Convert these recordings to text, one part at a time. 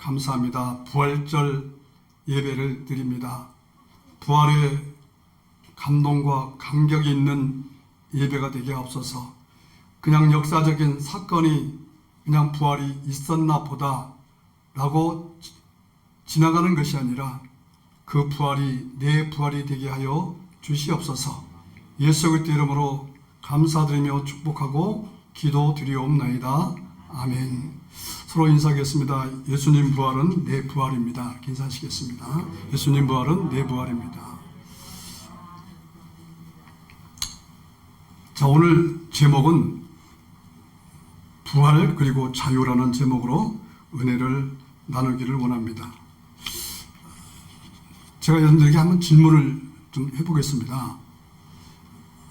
감사합니다. 부활절 예배를 드립니다. 부활의 감동과 감격이 있는 예배가 되게 없어서 그냥 역사적인 사건이 그냥 부활이 있었나 보다 라고 지나가는 것이 아니라 그 부활이 내 부활이 되게 하여 주시옵소서. 예수 그리스도 이름으로 감사드리며 축복하고 기도드리옵나이다. 아멘. 서로 인사하겠습니다. 예수님 부활은 내 부활입니다. 이렇게 인사하시겠습니다. 예수님 부활은 내 부활입니다. 자, 오늘 제목은 부활 그리고 자유라는 제목으로 은혜를 나누기를 원합니다. 제가 여러분들에게 한번 질문을 좀 해보겠습니다.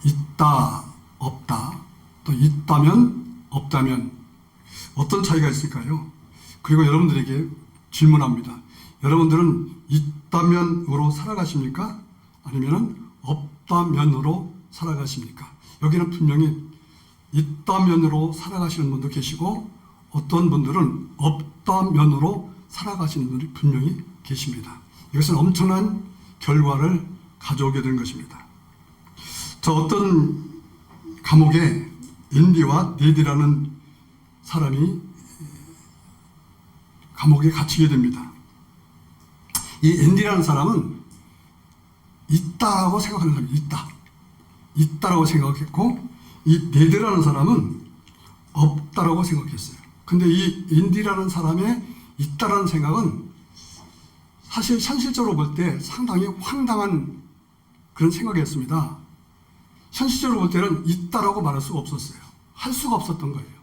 있다, 없다, 또 있다면, 없다면 어떤 차이가 있을까요? 그리고 여러분들에게 질문합니다. 여러분들은 있다면으로 살아가십니까? 아니면 없다면으로 살아가십니까? 여기는 분명히 있다면으로 살아가시는 분도 계시고 어떤 분들은 없다면으로 살아가시는 분들이 분명히 계십니다. 이것은 엄청난 결과를 가져오게 된 것입니다. 저 어떤 감옥에 앤디와 네디라는 사람이 감옥에 갇히게 됩니다. 이 앤디라는 사람은 있다라고 생각하는 사람이 있다라고 생각했고, 이 네드라는 사람은 없다라고 생각했어요. 근데 이 앤디라는 사람의 있다라는 생각은 사실 현실적으로 볼 때 상당히 황당한 그런 생각이었습니다. 현실적으로 볼 때는 있다라고 말할 수가 없었어요. 할 수가 없었던 거예요.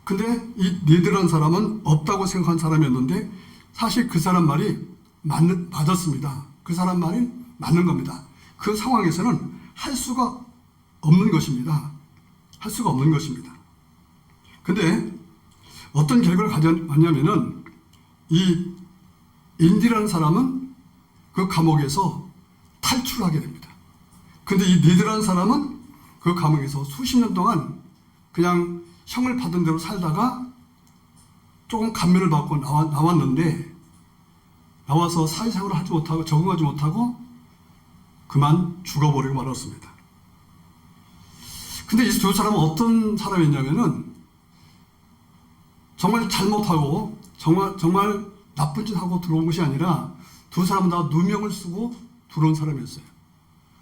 근데 이 네드라는 사람은 없다고 생각한 사람이었는데 사실 그 사람 말이 맞았습니다. 그 사람 말이 맞는 겁니다. 그 상황에서는 할 수가 없는 것입니다. 할 수가 없는 것입니다. 근데 어떤 결과를 가져왔냐면은 이 앤디라는 사람은 그 감옥에서 탈출하게 됩니다. 근데 이 네드라는 사람은 그 감옥에서 수십 년 동안 그냥 형을 받은 대로 살다가 조금 감면을 받고 나왔는데 나와서 사회생활을 하지 못하고 적응하지 못하고 그만 죽어버리고 말았습니다. 근데 이 두 사람은 어떤 사람이냐면은 정말 잘못하고 정말 나쁜 짓 하고 들어온 것이 아니라 두 사람은 다 누명을 쓰고 들어온 사람이었어요.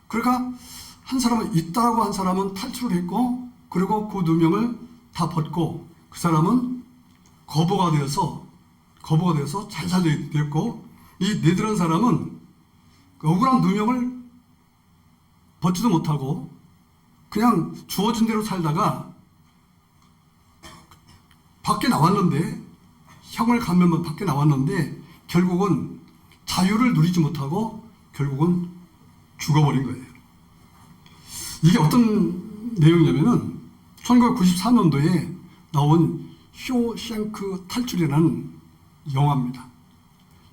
그러니까 한 사람은 있다라고 한 사람은 탈출을 했고 그리고 그 누명을 다 벗고 그 사람은 거부가 되어서 잘 살게 되었고, 이 네드라는 사람은 그 억울한 누명을 벗지도 못하고 그냥 주어진 대로 살다가 밖에 나왔는데 형을 감면만 밖에 나왔는데 결국은 자유를 누리지 못하고 결국은 죽어버린 거예요. 이게 어떤 내용이냐면은 1994년도에 나온 쇼생크 탈출이라는 영화입니다.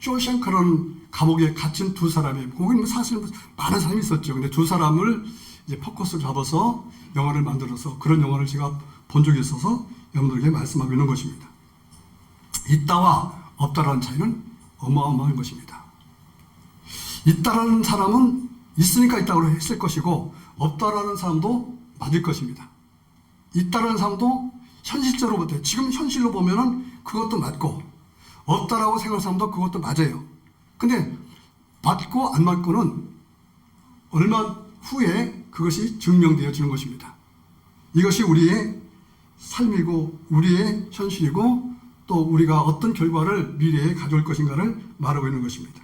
쇼생크라는 감옥에 갇힌 두 사람이, 거기 사실 많은 사람이 있었죠. 근데 두 사람을 이제 포커스를 잡아서 영화를 만들어서 그런 영화를 제가 본 적이 있어서 여러분들에게 말씀하고 있는 것입니다. 있다와 없다라는 차이는 어마어마한 것입니다. 있다라는 사람은 있으니까 있다고 했을 것이고 없다라는 사람도 맞을 것입니다. 있다라는 사람도 현실적으로 볼 때 지금 현실로 보면은 그것도 맞고 없다라고 생각하는 사람도 그것도 맞아요. 근데 맞고 안 맞고는 얼마 후에 그것이 증명되어지는 것입니다. 이것이 우리의 삶이고 우리의 현실이고 또 우리가 어떤 결과를 미래에 가져올 것인가를 말하고 있는 것입니다.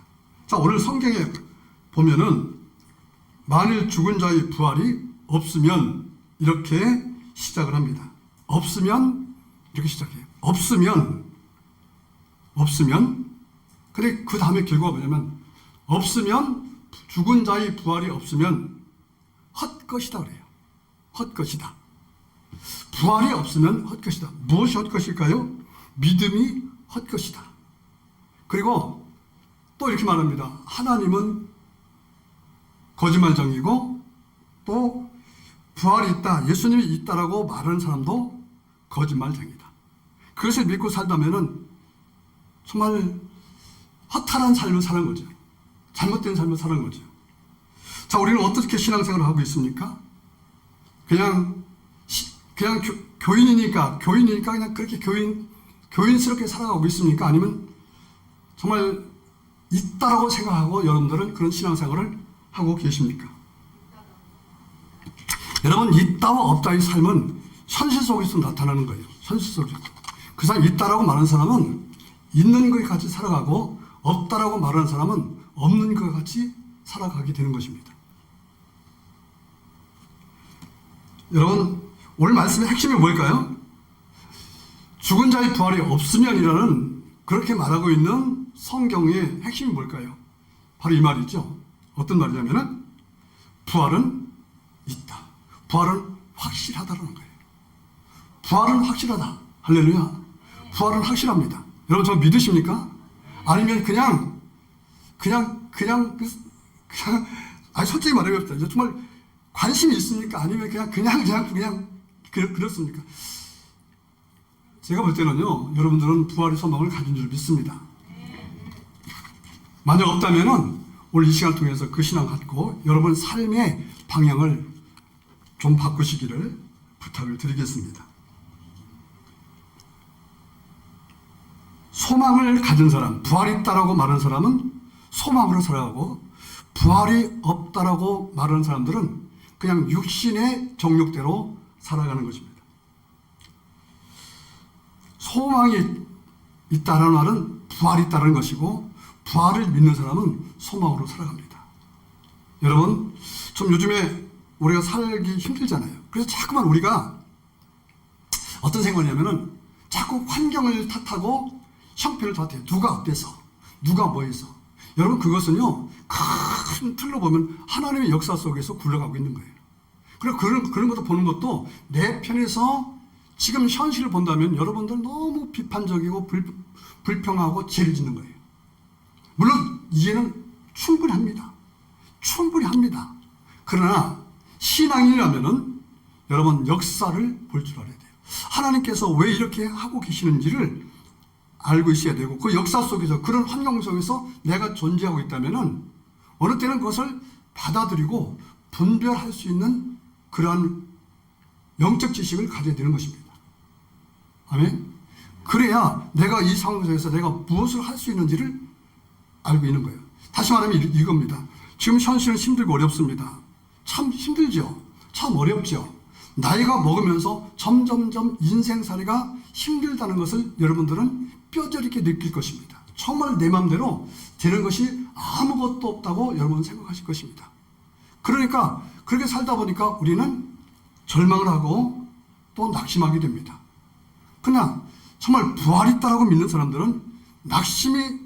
자, 오늘 성경에 보면은 만일 죽은 자의 부활이 없으면 이렇게 시작을 합니다. 없으면 이렇게 시작해요. 없으면 근데 그 다음에 결과가 뭐냐면 없으면 죽은 자의 부활이 없으면 헛것이다 그래요. 헛것이다. 부활이 없으면 헛것이다. 무엇이 헛것일까요? 믿음이 헛것이다. 그리고 또 이렇게 말합니다. 하나님은 거짓말쟁이고 또 부활이 있다, 예수님이 있다라고 말하는 사람도 거짓말쟁이다. 그것을 믿고 살다면은 정말 허탈한 삶을 사는 거죠. 잘못된 삶을 사는 거죠. 자, 우리는 어떻게 신앙생활을 하고 있습니까? 그냥 교인이니까 그냥 그렇게 교인스럽게 살아가고 있습니까? 아니면 정말 있다라고 생각하고 여러분들은 그런 신앙생활을 하고 계십니까? 여러분, 있다와 없다의 삶은 현실 속에서 나타나는 거예요. 현실 속에서. 그 사람 있다라고 말하는 사람은 있는 것과 같이 살아가고, 없다라고 말하는 사람은 없는 것과 같이 살아가게 되는 것입니다. 여러분, 오늘 말씀의 핵심이 뭘까요? 죽은 자의 부활이 없으면이라는 그렇게 말하고 있는 성경의 핵심이 뭘까요? 바로 이 말이죠. 어떤 말이냐면은 부활은 있다. 부활은 확실하다라는 거예요. 부활은 확실하다. 할렐루야. 부활은 확실합니다. 여러분, 저 믿으십니까? 아니면 아니, 솔직히 말해봅시다. 정말 관심이 있습니까? 아니면 그냥 그렇습니까? 제가 볼 때는요, 여러분들은 부활의 소망을 가진 줄 믿습니다. 만약 없다면은 오늘 이 시간을 통해서 그 신앙 갖고 여러분 삶의 방향을 좀 바꾸시기를 부탁을 드리겠습니다. 소망을 가진 사람, 부활이 있다라고 말하는 사람은 소망으로 살아가고, 부활이 없다라고 말하는 사람들은 그냥 육신의 정욕대로 살아가는 것입니다. 소망이 있다라는 말은 부활이 있다는 것이고, 부활을 믿는 사람은 소망으로 살아갑니다. 여러분, 좀 요즘에 우리가 살기 힘들잖아요. 그래서 자꾸만 우리가 어떤 생각이냐면은 자꾸 환경을 탓하고 형편을 탓해요. 누가 어때서, 누가 뭐해서. 여러분, 그것은요, 큰 틀로 보면 하나님의 역사 속에서 굴러가고 있는 거예요. 그리고 그런 것도 보는 것도 내 편에서 지금 현실을 본다면 여러분들 너무 비판적이고 불평하고 죄를 짓는 거예요. 물론 이해는 충분히 합니다. 충분히 합니다. 그러나 신앙인이라면은 여러분 역사를 볼 줄 알아야 돼요. 하나님께서 왜 이렇게 하고 계시는지를 알고 있어야 되고, 그 역사 속에서, 그런 환경 속에서 내가 존재하고 있다면은 어느 때는 그것을 받아들이고 분별할 수 있는 그러한 영적 지식을 가져야 되는 것입니다. 아멘. 그래야 내가 이 상황 속에서 내가 무엇을 할 수 있는지를 알고 있는 거예요. 다시 말하면 이겁니다. 지금 현실은 힘들고 어렵습니다. 참 힘들죠. 참 어렵죠. 나이가 먹으면서 점점점 인생살이가 힘들다는 것을 여러분들은 뼈저리게 느낄 것입니다. 정말 내 마음대로 되는 것이 아무것도 없다고 여러분은 생각하실 것입니다. 그러니까 그렇게 살다 보니까 우리는 절망을 하고 또 낙심하게 됩니다. 그러나 정말 부활이 있다고 믿는 사람들은 낙심이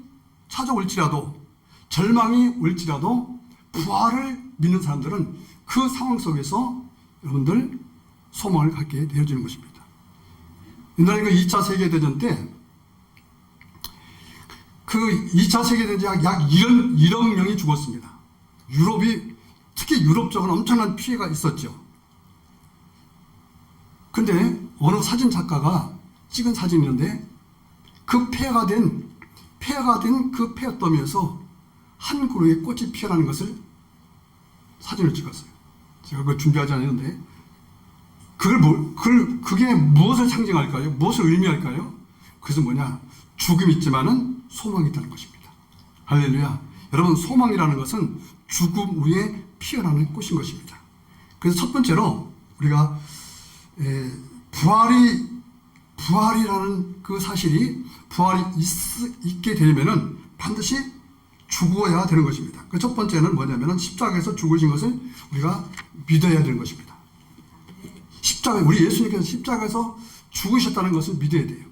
찾아올지라도, 절망이 올지라도 부활을 믿는 사람들은 그 상황 속에서 여러분들 소망을 갖게 되어지는 것입니다. 옛날에 그 2차 세계대전 때 그 2차 세계대전 약 1억 명이 죽었습니다. 특히 유럽 쪽은 엄청난 피해가 있었죠. 근데 어느 사진 작가가 찍은 사진이 있는데, 그 폐허가 된 그 폐허더미에서 한 그루의 꽃이 피어나는 것을 사진을 찍었어요. 제가 그걸 준비하지 않았는데, 그게 무엇을 상징할까요? 무엇을 의미할까요? 그것은 뭐냐? 죽음이 있지만은 소망이 있다는 것입니다. 할렐루야. 여러분, 소망이라는 것은 죽음 후에 피어나는 꽃인 것입니다. 그래서 첫 번째로 우리가 부활이라는 그 사실이, 부활이 있게 되면은 반드시 죽어야 되는 것입니다. 그 첫 번째는 뭐냐면은 십자가에서 죽으신 것을 우리가 믿어야 되는 것입니다. 우리 예수님께서 십자가에서 죽으셨다는 것을 믿어야 돼요.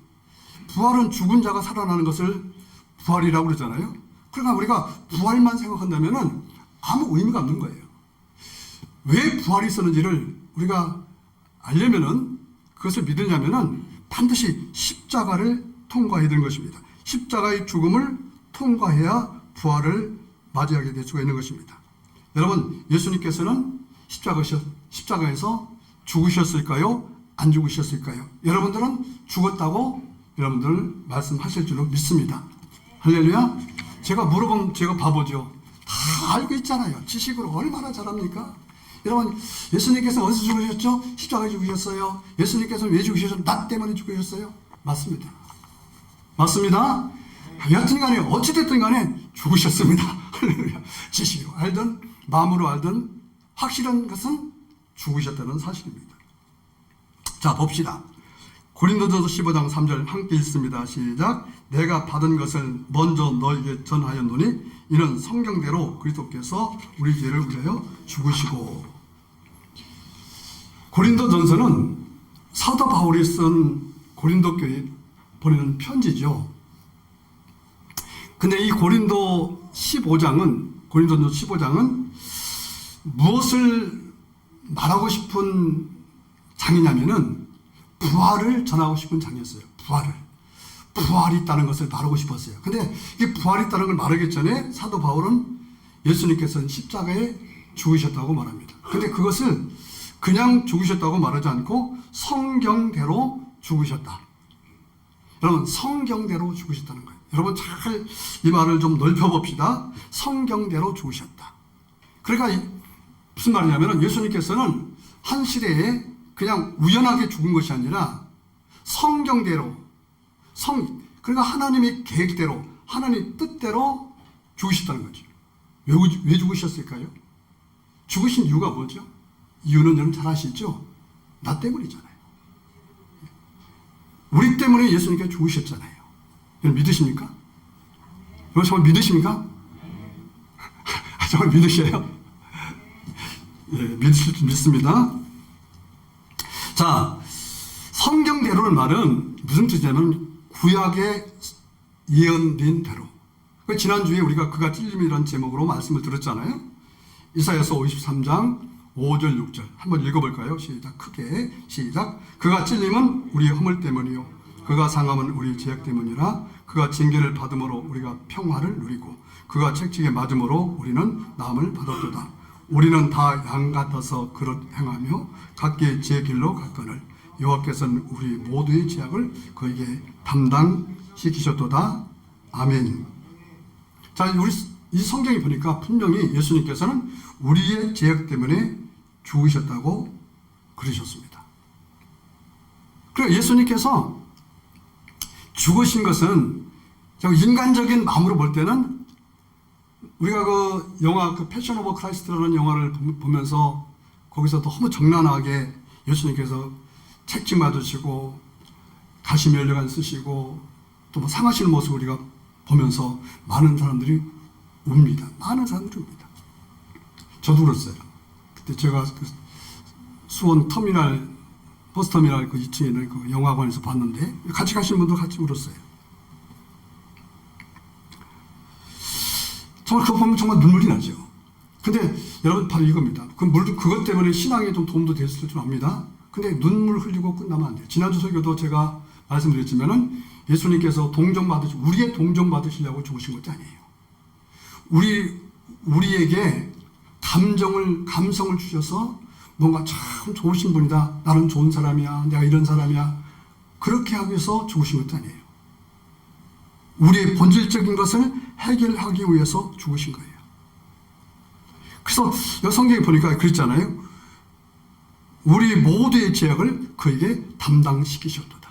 부활은 죽은 자가 살아나는 것을 부활이라고 그러잖아요. 그러니까 우리가 부활만 생각한다면은 아무 의미가 없는 거예요. 왜 부활이 있었는지를 우리가 알려면은, 그것을 믿으려면은 반드시 십자가를 통과해야 되는 것입니다. 십자가의 죽음을 통과해야 부활을 맞이하게 될 수가 있는 것입니다. 여러분, 예수님께서는 십자가에서 죽으셨을까요? 안 죽으셨을까요? 여러분들은 죽었다고 여러분들 말씀하실 줄로 믿습니다. 할렐루야. 제가 물어보면 제가 바보죠. 다 알고 있잖아요. 지식으로 얼마나 잘합니까? 여러분, 예수님께서 어디서 죽으셨죠? 십자가에 죽으셨어요. 예수님께서 왜 죽으셨죠? 나 때문에 죽으셨어요. 맞습니다. 맞습니다. 여튼 간에 어찌됐든 간에 죽으셨습니다. 할렐루야. 지식으로 알든 마음으로 알든 확실한 것은 죽으셨다는 사실입니다. 자, 봅시다. 고린도전서 15장 3절 함께 읽습니다. 시작. 내가 받은 것을 먼저 너에게 전하였노니 이는 성경대로 그리스도께서 우리 죄를 위하여 죽으시고. 고린도전서는 사도 바울이 쓴 고린도 교회에 보내는 편지죠. 근데 이 고린도전서 15장은 무엇을 말하고 싶은 장이냐면은 부활을 전하고 싶은 장이었어요. 부활이 있다는 것을 말하고 싶었어요. 근데 이 부활이 있다는 걸 말하기 전에 사도 바울은 예수님께서는 십자가에 죽으셨다고 말합니다. 근데 그것을 그냥 죽으셨다고 말하지 않고 성경대로 죽으셨다. 여러분, 성경대로 죽으셨다는 거예요. 여러분, 잘 이 말을 좀 넓혀봅시다. 성경대로 죽으셨다. 그러니까 무슨 말이냐면 예수님께서는 한 시대에 그냥 우연하게 죽은 것이 아니라 성경대로, 그러니까 하나님의 계획대로, 하나님의 뜻대로 죽으셨다는 거죠. 왜 죽으셨을까요? 죽으신 이유가 뭐죠? 이유는 여러분 잘 아시죠? 나 때문이잖아요. 우리 때문에 예수님께서 죽으셨잖아요. 여러분 믿으십니까? 여러분 정말 믿으십니까? 정말 믿으셔요? 예, 믿습니다. 자, 성경대로는 말은 무슨 뜻이냐면 구약에 예언된 대로. 지난주에 우리가 그가 찔림이라는 제목으로 말씀을 들었잖아요. 이사야서 53장 5절 6절 한번 읽어볼까요? 시작. 크게 시작. 그가 찔림은 우리의 허물 때문이요 그가 상함은 우리의 죄악 때문이라. 그가 징계를 받음으로 우리가 평화를 누리고 그가 책찍에 맞음으로 우리는 나음을 받았도다. 우리는 다 양 같아서 그릇 행하며 각기 제 길로 갔거늘 여호와께서는 우리 모두의 죄악을 그에게 담당시키셨도다. 아멘. 자, 우리 이 성경에 보니까 분명히 예수님께서는 우리의 죄악 때문에 죽으셨다고 그러셨습니다. 그리고 예수님께서 죽으신 것은 인간적인 마음으로 볼 때는 우리가 그 영화 패션 오브 크라이스트라는 영화를 보면서 거기서 너무 정난하게 예수님께서 책찍 맞으시고 가시 면류관 쓰시고 또 뭐 상하시는 모습을 우리가 보면서 많은 사람들이 웁니다. 많은 사람들이 웁니다. 저도 그랬어요. 그때 제가 그 수원 터미널 버스터미널 그 2층에 있는 그 영화관에서 봤는데 같이 가신 분도 같이 울었어요. 정말 그거 보면 정말 눈물이 나죠. 근데 여러분 바로 이겁니다. 그것 때문에 신앙에 좀 도움도 됐을 줄 압니다. 근데 눈물 흘리고 끝나면 안 돼요. 지난주 설교도 제가 말씀드렸지만은 예수님께서 우리의 동정 받으시려고 죽으신 것도 아니에요. 우리에게 감성을 주셔서 뭔가 참 좋으신 분이다. 나는 좋은 사람이야. 내가 이런 사람이야. 그렇게 하기 위해서 죽으신 것도 아니에요. 우리의 본질적인 것을 해결하기 위해서 죽으신 거예요. 그래서 성경에 보니까 그랬잖아요. 우리 모두의 죄악을 그에게 담당시키셨도다.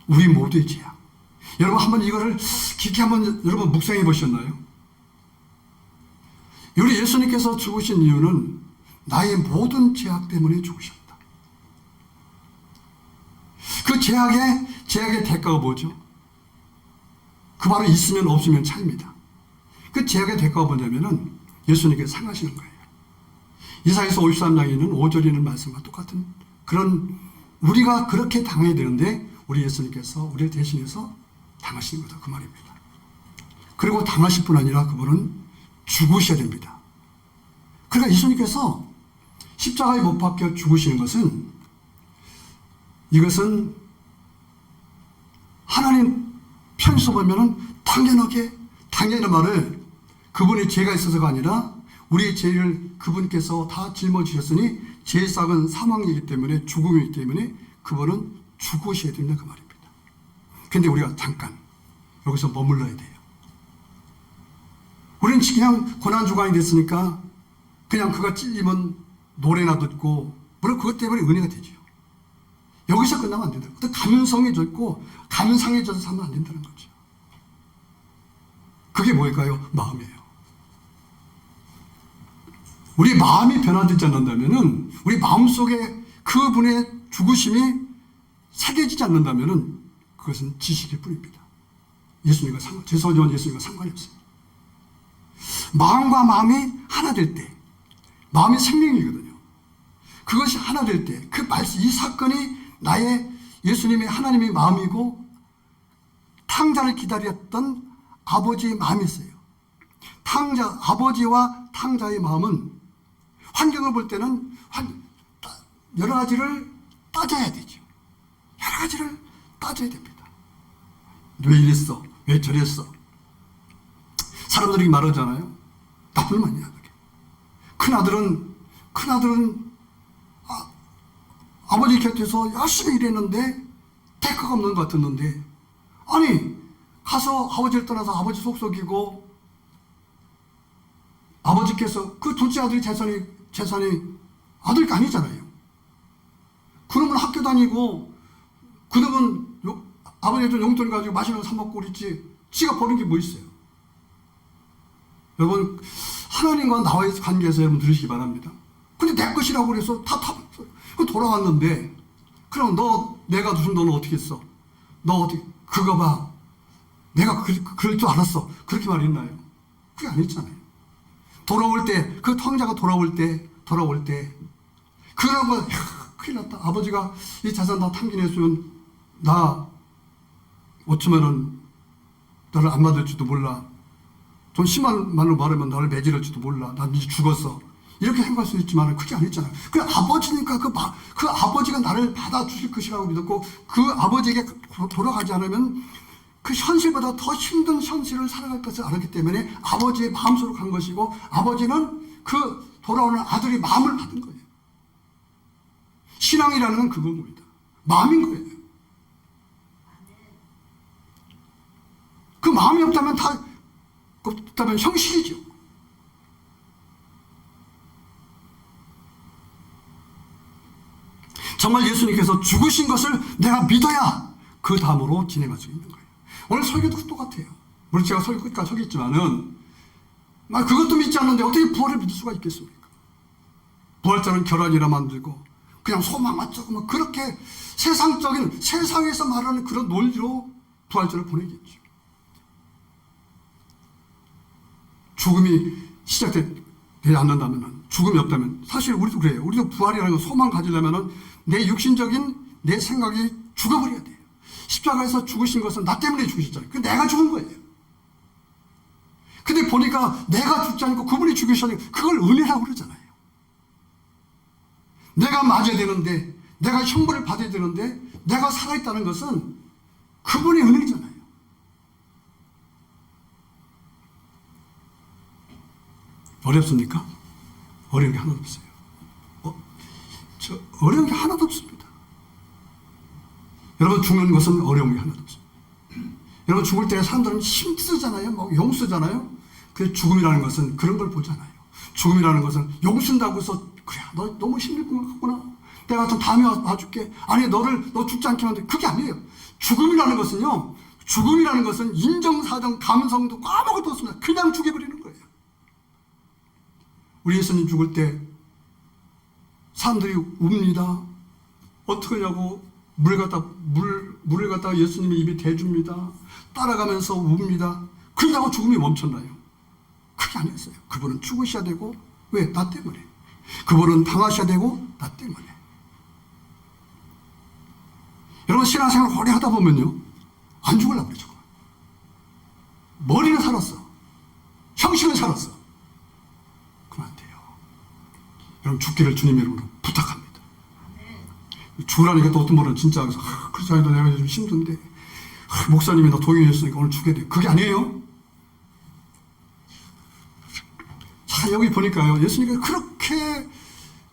우리 모두의 죄악. 여러분 한번 이거를 깊게 한번 여러분 묵상해 보셨나요? 우리 예수님께서 죽으신 이유는 나의 모든 죄악 때문에 죽으셨다. 그 죄악의 대가가 뭐죠? 그 바로 있으면 없으면 차이입니다. 그 죄악의 대가가 뭐냐면은 예수님께서 상하시는 거예요. 이사야서 53장에 있는 5절에 있는 말씀과 똑같은 그런 우리가 그렇게 당해야 되는데 우리 예수님께서 우리를 대신해서 당하시는 거다. 그 말입니다. 그리고 당하실 뿐 아니라 그분은 죽으셔야 됩니다. 그러니까 예수님께서 십자가에 못 박혀 죽으시는 것은 이것은 하나님 편에서 보면은 당연한 말을 그분의 죄가 있어서가 아니라 우리의 죄를 그분께서 다 짊어지셨으니 죄의 싹은 사망이기 때문에 죽음이기 때문에 그분은 죽으셔야 된다 그 말입니다. 근데 우리가 잠깐 여기서 머물러야 돼요. 우리는 그냥 고난주간이 됐으니까 그냥 그가 찔리면 노래나 듣고 물론 그것 때문에 은혜가 되죠. 여기서 끝나면 안 된다. 또 감성해져 있고 감상해져서 살면 안 된다는 거죠. 그게 뭘까요? 마음이에요. 우리 마음이 변화되지 않는다면은, 우리 마음속에 그분의 죽으심이 새겨지지 않는다면은 그것은 지식일 뿐입니다. 죄송하지만 예수님과 상관이 없습니다. 마음과 마음이 하나 될 때, 마음이 생명이거든요. 그것이 하나 될 때, 이 사건이 나의 예수님의 하나님의 마음이고 탕자를 기다렸던 아버지의 마음이었어요. 아버지와 탕자의 마음은 환경을 볼 때는 여러 가지를 따져야 되죠. 여러 가지를 따져야 됩니다. 왜 이랬어? 왜 저랬어? 사람들이 말하잖아요. 나쁜 놈 아니야. 큰아들은 아버지 곁에서 열심히 일했는데 대가가 없는 것 같았는데, 아니 가서 아버지를 떠나서 아버지 속썩이고 아버지께서 그 둘째 아들이 재산이 아들이 아니잖아요. 그러면 학교 다니고 그놈은 아버지가 좀 용돈 가지고 맛있는 거 사 먹고 그랬지 지가 버린 게 뭐 있어요. 여러분, 하나님과 나와의 관계에서 여러분 들으시기 바랍니다. 근데 내 것이라고 그래서 다 돌아왔는데, 그럼 내가 두신 너는 어떻게 했어? 너 어떻게, 그거 봐. 내가 그럴 줄 알았어. 그렇게 말했나요? 그게 아니잖아요. 돌아올 때, 그 탕자가 돌아올 때, 그런 거, 큰일 났다. 아버지가 이 자산 다 탕진했으면, 나 5천만 원, 나를 안 받을지도 몰라. 돈 10만 원으로 말하면 나를 매질할지도 몰라. 난 이제 죽었어. 이렇게 생각할 수 있지만 그게 아니잖아요. 그 아버지니까 그 아버지가 나를 받아주실 것이라고 믿었고, 그 아버지에게 돌아가지 않으면 그 현실보다 더 힘든 현실을 살아갈 것을 알았기 때문에 아버지의 마음속으로 간 것이고, 아버지는 그 돌아오는 아들의 마음을 받은 거예요. 신앙이라는 건 그건 겁니다. 마음인 거예요. 그 마음이 없다면 형식이죠. 정말 예수님께서 죽으신 것을 내가 믿어야 그 다음으로 진행할 수 있는 거예요. 오늘 설교도 똑같아요. 물론 제가 설교 끝까지 서겠지만은, 그것도 믿지 않는데 어떻게 부활을 믿을 수가 있겠습니까? 부활자는 결혼이라 만들고 그냥 소망 맞추고 그렇게 세상에서 말하는 그런 논리로 부활자를 보내겠죠. 죽음이 시작되지 않는다면, 죽음이 없다면, 사실 우리도 그래요. 우리도 부활이라는 거 소망 가지려면 내 육신적인 내 생각이 죽어버려야 돼요. 십자가에서 죽으신 것은 나 때문에 죽으셨잖아요. 그 내가 죽은 거예요. 근데 보니까 내가 죽지 않고 그분이 죽으셨으니 그걸 은혜라고 그러잖아요. 내가 맞아야 되는데, 내가 형벌을 받아야 되는데 내가 살아있다는 것은 그분의 은혜잖아요. 어렵습니까? 어려운 게 하나도 없어요. 어려운 게 하나도 없습니다. 여러분, 죽는 것은 어려운 게 하나도 없습니다. 여러분, 죽을 때 사람들은 힘쓰잖아요. 용 쓰잖아요. 그 죽음이라는 것은 그런 걸 보잖아요. 죽음이라는 것은 용 쓴다고 해서, 그래, 너 너무 힘들 것 같구나. 내가 좀 다음에 와줄게. 아니, 너 죽지 않게 만들. 그게 아니에요. 죽음이라는 것은 인정사정, 감성도 아무것도 없습니다. 그냥 죽여버리는 거예요. 우리 예수님 죽을 때 사람들이 웁니다. 어떡하냐고 물을 갖다가 예수님의 입에 대줍니다. 따라가면서 웁니다. 그러다가 죽음이 멈췄나요? 그게 아니었어요. 그분은 죽으셔야 되고, 왜? 나 때문에. 그분은 당하셔야 되고, 나 때문에. 여러분, 신앙생활 오래 하다 보면요, 안 죽으려고 그러죠. 머리는 살았어. 형식은 살았어. 그러면 안 돼요. 여러분, 죽기를 주님의 이름으로 부탁합니다. 죽으라니까 또 어떤 분은 진짜 그렇잖아요. 내가 좀 힘든데, 목사님이 나 도용했으니까 오늘 죽게 돼. 그게 아니에요. 자, 여기 보니까요, 예수님께서 그렇게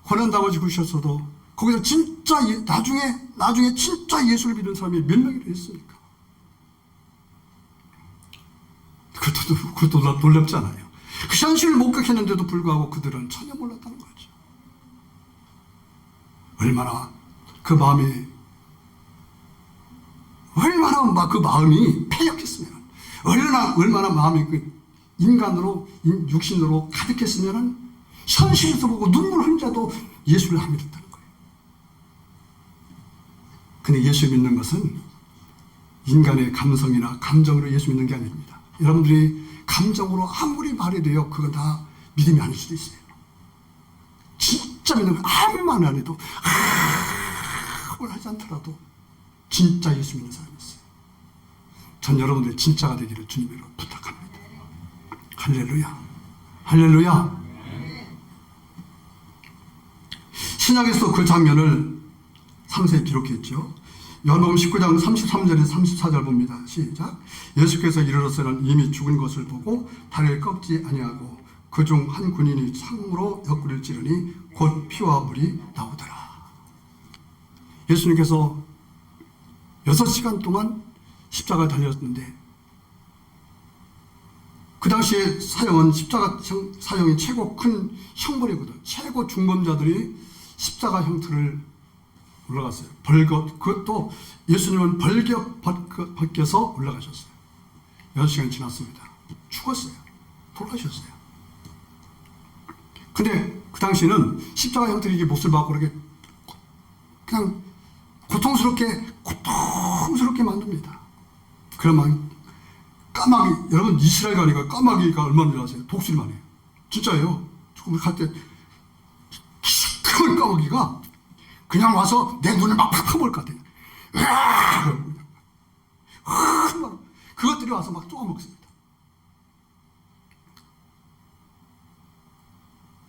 고난당하고 죽으셨어도 거기서 진짜 나중에 진짜 예수를 믿는 사람이 몇 명이나 있습니까? 그것도 놀랍지 않아요. 그 현실을 목격했는데도 불구하고 그들은 전혀 몰랐다는 거죠. 얼마나 그 마음이 패역했으면, 얼마나 마음이 그 인간으로, 육신으로 가득했으면 현실에서 보고 눈물 흘려도 예수를 안 믿었다는 거예요. 근데 예수 믿는 것은 인간의 감성이나 감정으로 예수 믿는 게 아닙니다. 여러분들이 감정으로 아무리 말이 돼요, 그건 다 믿음이 아닐 수도 있어요. 진짜 믿는 거 아무 말 안 해도 뭘 하지 않더라도 진짜 예수 믿는 사람이 있어요. 전 여러분들이 진짜가 되기를 주님으로 부탁합니다. 할렐루야, 할렐루야. 신약에서 그 장면을 상세히 기록했죠. 요한복음 19장 33절에서 34절 봅니다. 시작. 예수께서 이르러서는 이미 죽은 것을 보고 다리를 꺾지 아니하고 그중 한 군인이 창으로 옆구리를 찌르니 곧 피와 물이 나오더라. 예수님께서 6시간 동안 십자가에 달렸는데, 그 당시에 사형은 십자가 사형이 최고 큰 형벌이거든. 최고 중범자들이 십자가 형틀을 올라갔어요. 그것도 예수님은 벗겨서 올라가셨어요. 6시간이 지났습니다. 죽었어요. 돌아가셨어요. 근데 그 당시에는 십자가 형틀이 이게 못을 박고 이렇게 그냥 고통스럽게 만듭니다. 그러면 까마귀, 여러분 이스라엘 가니까 까마귀가 얼마나 줄 아세요? 독수리만 해요. 진짜예요. 조금 갈 때 큰 까마귀가 그냥 와서 내 눈을 막 파먹을 것 같아요. 그것들이 와서 막 쪼아먹습니다.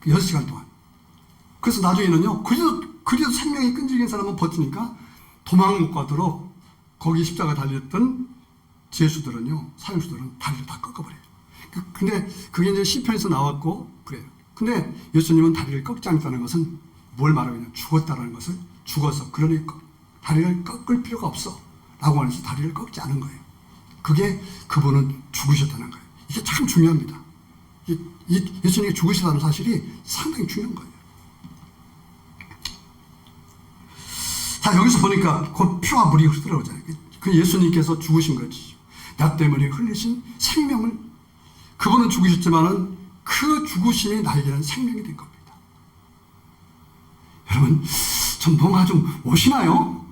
6시간 동안. 그래서 나중에는요, 그래도 생명이 끈질긴 사람은 버티니까 도망 못 가도록 거기 십자가 달렸던 제수들은요, 사형수들은 다리를 다 꺾어버려요. 근데 그게 이제 시편에서 나왔고 그래요. 근데 예수님은 다리를 꺾지 않았다는 것은 뭘 말하느냐? 죽었다는 것을, 죽어서, 그러니 다리를 꺾을 필요가 없어 라고 하면서 다리를 꺾지 않은 거예요. 그게 그분은 죽으셨다는 거예요. 이게 참 중요합니다. 예수님이 죽으셨다는 사실이 상당히 중요한 거예요. 자, 여기서 보니까 곧 피와 물이 흐르더라고요. 그 예수님께서 죽으신 거지. 나 때문에 흘리신 생명을, 그분은 죽으셨지만은 그 죽으심이 나에게는 생명이 된 겁니다. 여러분, 좀 뭔가 좀 오시나요?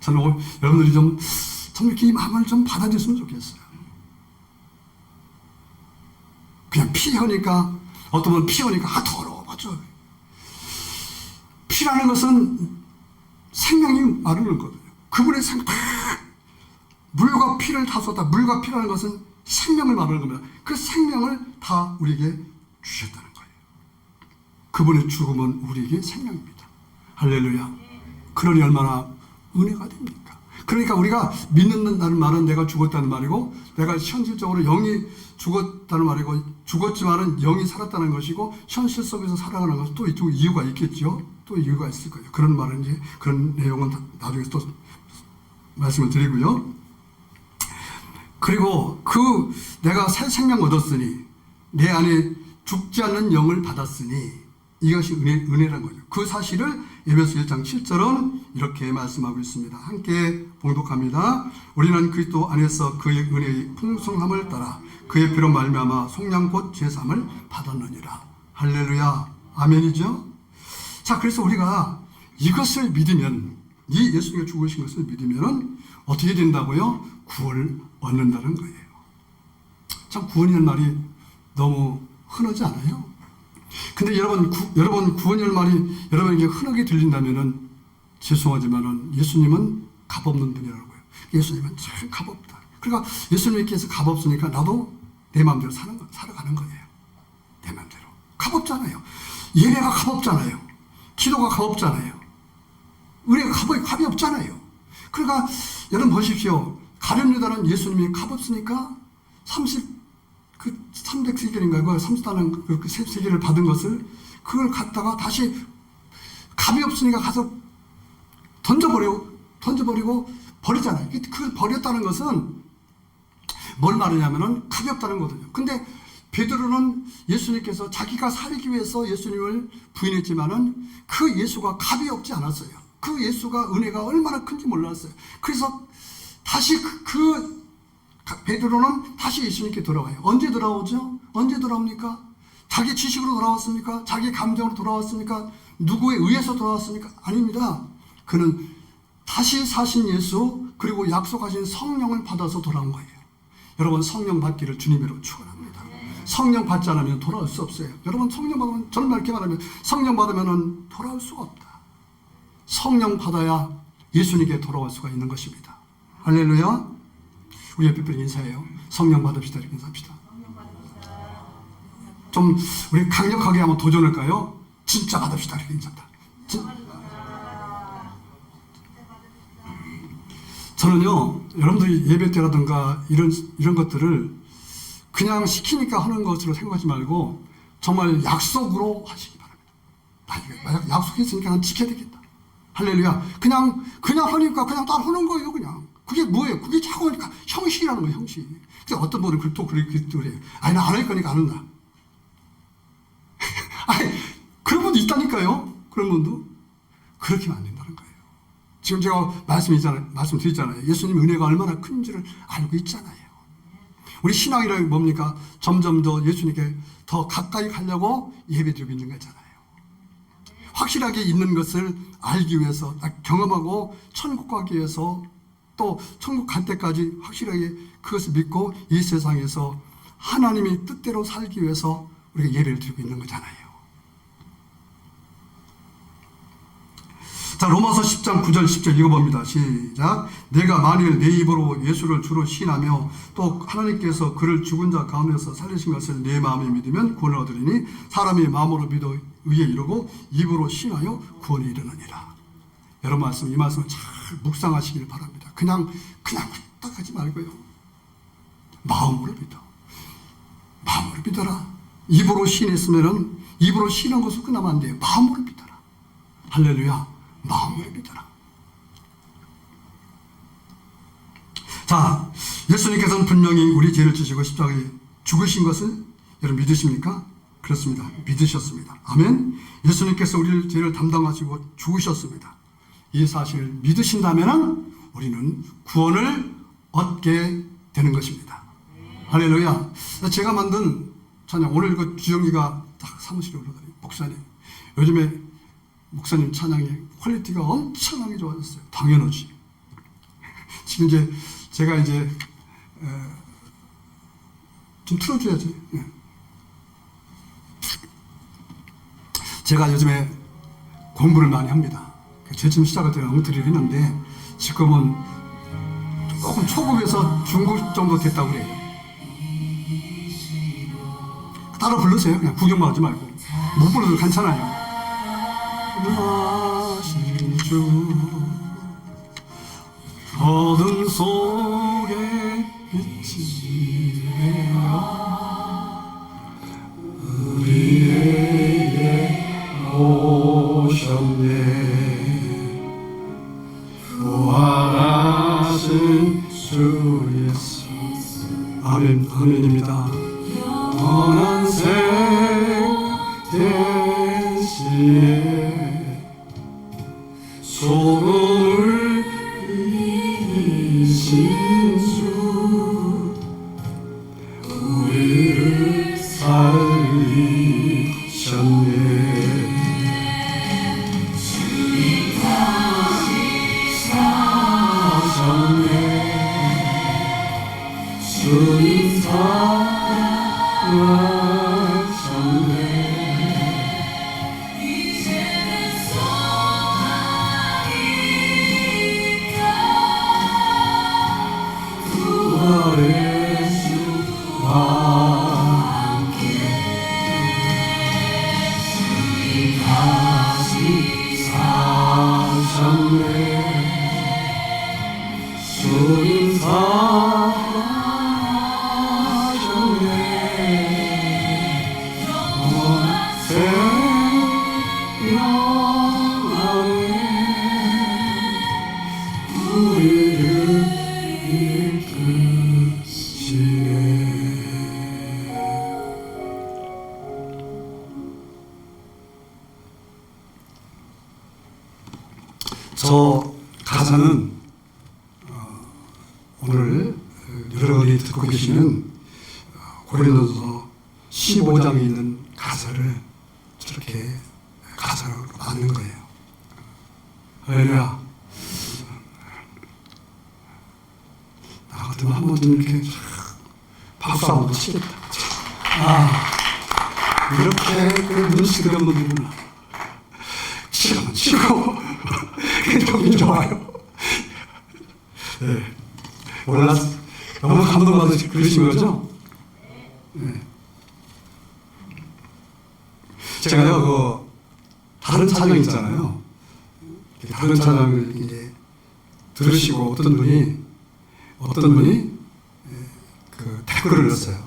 저는 여러분들이 좀 이렇게 이 마음을 좀 받아줬으면 좋겠어요. 그냥 피하니까, 어떤 분은 피하니까, 더러워, 맞죠? 피라는 것은 생명이 마르는 거거든요. 그분의 물과 피를 다 쏟아, 물과 피라는 것은 생명을 말하는 겁니다. 그 생명을 다 우리에게 주셨다는 거예요. 그분의 죽음은 우리에게 생명입니다. 할렐루야. 그러니 얼마나 은혜가 됩니까? 그러니까 우리가 믿는다는 말은 내가 죽었다는 말이고, 내가 현실적으로 영이 죽었다는 말이고, 죽었지만은 영이 살았다는 것이고, 현실 속에서 살아가는 것은 또 이유가 있겠죠. 또 이유가 있을 거예요. 그런 말은 이제, 그런 내용은 나중에 또 말씀을 드리고요. 그리고 내가 새 생명 얻었으니, 내 안에 죽지 않는 영을 받았으니, 이것이 은혜란 거죠. 그 사실을 에베소 1장 7절은 이렇게 말씀하고 있습니다. 함께 봉독합니다. 우리는 그리스도 안에서 그의 은혜의 풍성함을 따라 그의 피로 말미암아 속량 곧 제사함을 받았느니라. 할렐루야. 아멘이죠. 자, 그래서 우리가 이것을 믿으면, 이 예수님이 죽으신 것을 믿으면 어떻게 된다고요? 구원을 얻는다는 거예요. 참, 구원이라는 말이 너무 흔하지 않아요? 근데 여러분 구원이라는 말이 여러분에게 흔하게 들린다면은 죄송하지만은 예수님은 값없는 분이라고요. 예수님은 참 값없다. 그러니까 예수님께서 값없으니까 나도 내 마음대로 살아가는 거예요. 내 마음대로. 값없잖아요. 예배가 값없잖아요. 기도가 값없잖아요. 은혜가 값이 없잖아요. 그러니까 여러분 보십시오. 가룟유다는 예수님이 값없으니까 300세겔인가, 그 30단은 그 세겔을 받은 것을, 그걸 갖다가 다시 값이 없으니까 가서 던져버리고 버리잖아요. 그걸 버렸다는 것은 뭘 말하냐면은 값이 없다는 거거든요. 근데 베드로는 예수님께서 자기가 살기 위해서 예수님을 부인했지만은 그 예수가 값이 없지 않았어요. 그 예수가 은혜가 얼마나 큰지 몰랐어요. 그래서 다시 베드로는 다시 예수님께 돌아와요. 언제 돌아오죠? 언제 돌아옵니까? 자기 지식으로 돌아왔습니까? 자기 감정으로 돌아왔습니까? 누구에 의해서 돌아왔습니까? 아닙니다. 그는 다시 사신 예수 그리고 약속하신 성령을 받아서 돌아온 거예요. 여러분 성령 받기를 주님으로 축원합니다. 성령 받지 않으면 돌아올 수 없어요. 여러분 성령 받으면 저는 이렇게 말하면 성령 받으면 돌아올 수가 없다. 성령 받아야 예수님께 돌아올 수가 있는 것입니다. 할렐루야. 우리 옆에 분 인사해요. 성령 받읍시다. 이렇게 인사합시다. 좀 우리 강력하게 한번 도전할까요? 진짜 받읍시다. 이렇게 인사합니다. 저는요, 여러분들이 예배 때라든가 이런 것들을 그냥 시키니까 하는 것으로 생각하지 말고 정말 약속으로 하시기 바랍니다. 만약 약속했으니까 난 지켜야 되겠다. 할렐루야. 그냥 하니까 그냥 따라 하는 거예요, 그냥. 그게 뭐예요? 그게 자꾸 하니까 형식이라는 거예요, 형식. 그래서 어떤 분은 또 그래요. 아니, 나 안 할 거니까 안 한다. 아니, 그런 분도 있다니까요. 그런 분도. 그렇게 하면 안 된다는 거예요. 지금 제가 말씀드렸잖아요. 예수님 은혜가 얼마나 큰지를 알고 있잖아요. 우리 신앙이라는 게 뭡니까? 점점 더 예수님께 더 가까이 가려고 예배드리고 있는 거잖아요. 확실하게 있는 것을 알기 위해서, 경험하고 천국 가기 위해서, 또 천국 갈 때까지 확실하게 그것을 믿고 이 세상에서 하나님의 뜻대로 살기 위해서 우리가 예배를 드리고 있는 거잖아요. 자, 로마서 10장 9절 10절 읽어봅니다. 시작. 내가 만일 내 입으로 예수를 주로 시인하며 또 하나님께서 그를 죽은 자 가운데서 살리신 것을 내 마음에 믿으면 구원을 얻으리니 사람이 마음으로 믿어 의에 이르고 입으로 시인하여 구원에 이르느니라. 여러분 이 말씀을 잘 묵상하시길 바랍니다. 그냥 딱 하지 말고요. 마음으로 믿어. 마음으로 믿어라. 입으로 시인했으면은 입으로 시인한 것으로 끝나면 안 돼요. 마음으로 믿어라. 할렐루야. 마음으로 믿어라. 자, 예수님께서는 분명히 우리 죄를 지시고 십자가에 죽으신 것을 여러분 믿으십니까? 그렇습니다. 믿으셨습니다. 아멘. 예수님께서 우리 죄를 담당하시고 죽으셨습니다. 이 사실을 믿으신다면 우리는 구원을 얻게 되는 것입니다. 할렐루야. 제가 만든 찬양, 오늘 그 주영이가 딱 사무실에 올라가요. 목사님, 요즘에 목사님 찬양이 퀄리티가 엄청나게 좋아졌어요. 당연하지. 지금 이제 제가 이제 좀 틀어줘야지. 제가 요즘에 공부를 많이 합니다. 제쯤 시작할 때는 엉터리를 했는데 지금은 조금 초급에서 중급 정도 됐다고 그래요. 따라 부르세요. 그냥 구경만 하지 말고. 못 불러도 괜찮아요. 하신 주 어둠 속에 빛이 되어 우리에게 오셨네. 부활하신 주 예수. 아멘. 아멘입니다. 영원한 생대시에 소금을 이신 주 우리를 살리셨네. 주님 다시 사셨네. 주님 살아나셨네. 주님 사셨네. 가사는 오늘 여러분이 듣고 계시는 고린도서 15장에 있는 가사를 저렇게 가사로 만든 거예요. 할렐루야. 나 같으면 한 번쯤 이렇게 박수 한번 치겠다. 이렇게 눈치들이 없는 분이구나. 치고 기분이 좋아요. 네. 몰랐어. 너무 감동받으시 그러신 거죠? 네. 제가요, 다른 찬양 있잖아요. 다른 찬양을 이제 들으시고 어떤 분이 그 댓글을 넣었어요.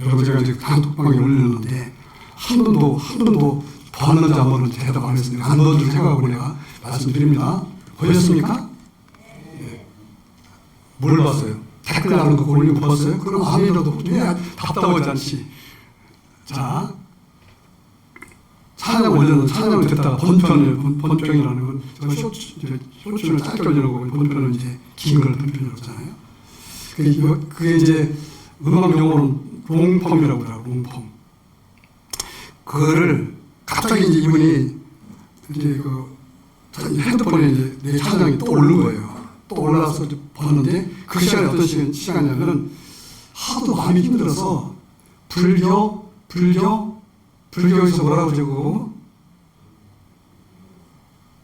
여러분 제가 이제 단톡방에 올렸는데 한 번도 봤는지 안 봤는지 대답 안 했습니다. 안 넣은 줄 생각하고 내가 말씀드립니다. 보셨습니까? 네. 뭘 봤어요? 댓글 나오는 거 올린 거 봤어요? 그럼 아무래도 답답하지 않지. 자, 찬양 올려놓은 찬양을 듣다가 본편이라는 건 제가 쇼츠를 짧게 올려놓고 본편은 이제 긴 걸 본편이라고 하잖아요. 그게 이제 음악 용어로는 롱펌이라고 그러더라고요. 롱펌. 그거를 갑자기 이제 이분이 이제 그 핸드폰에 이제 내 찬양이 또 오른 거예요. 또 올라서 봤는데 그 시간이 어떤 시간이냐면은 하도 마음이 힘들어서 불교에서 뭐라고 적고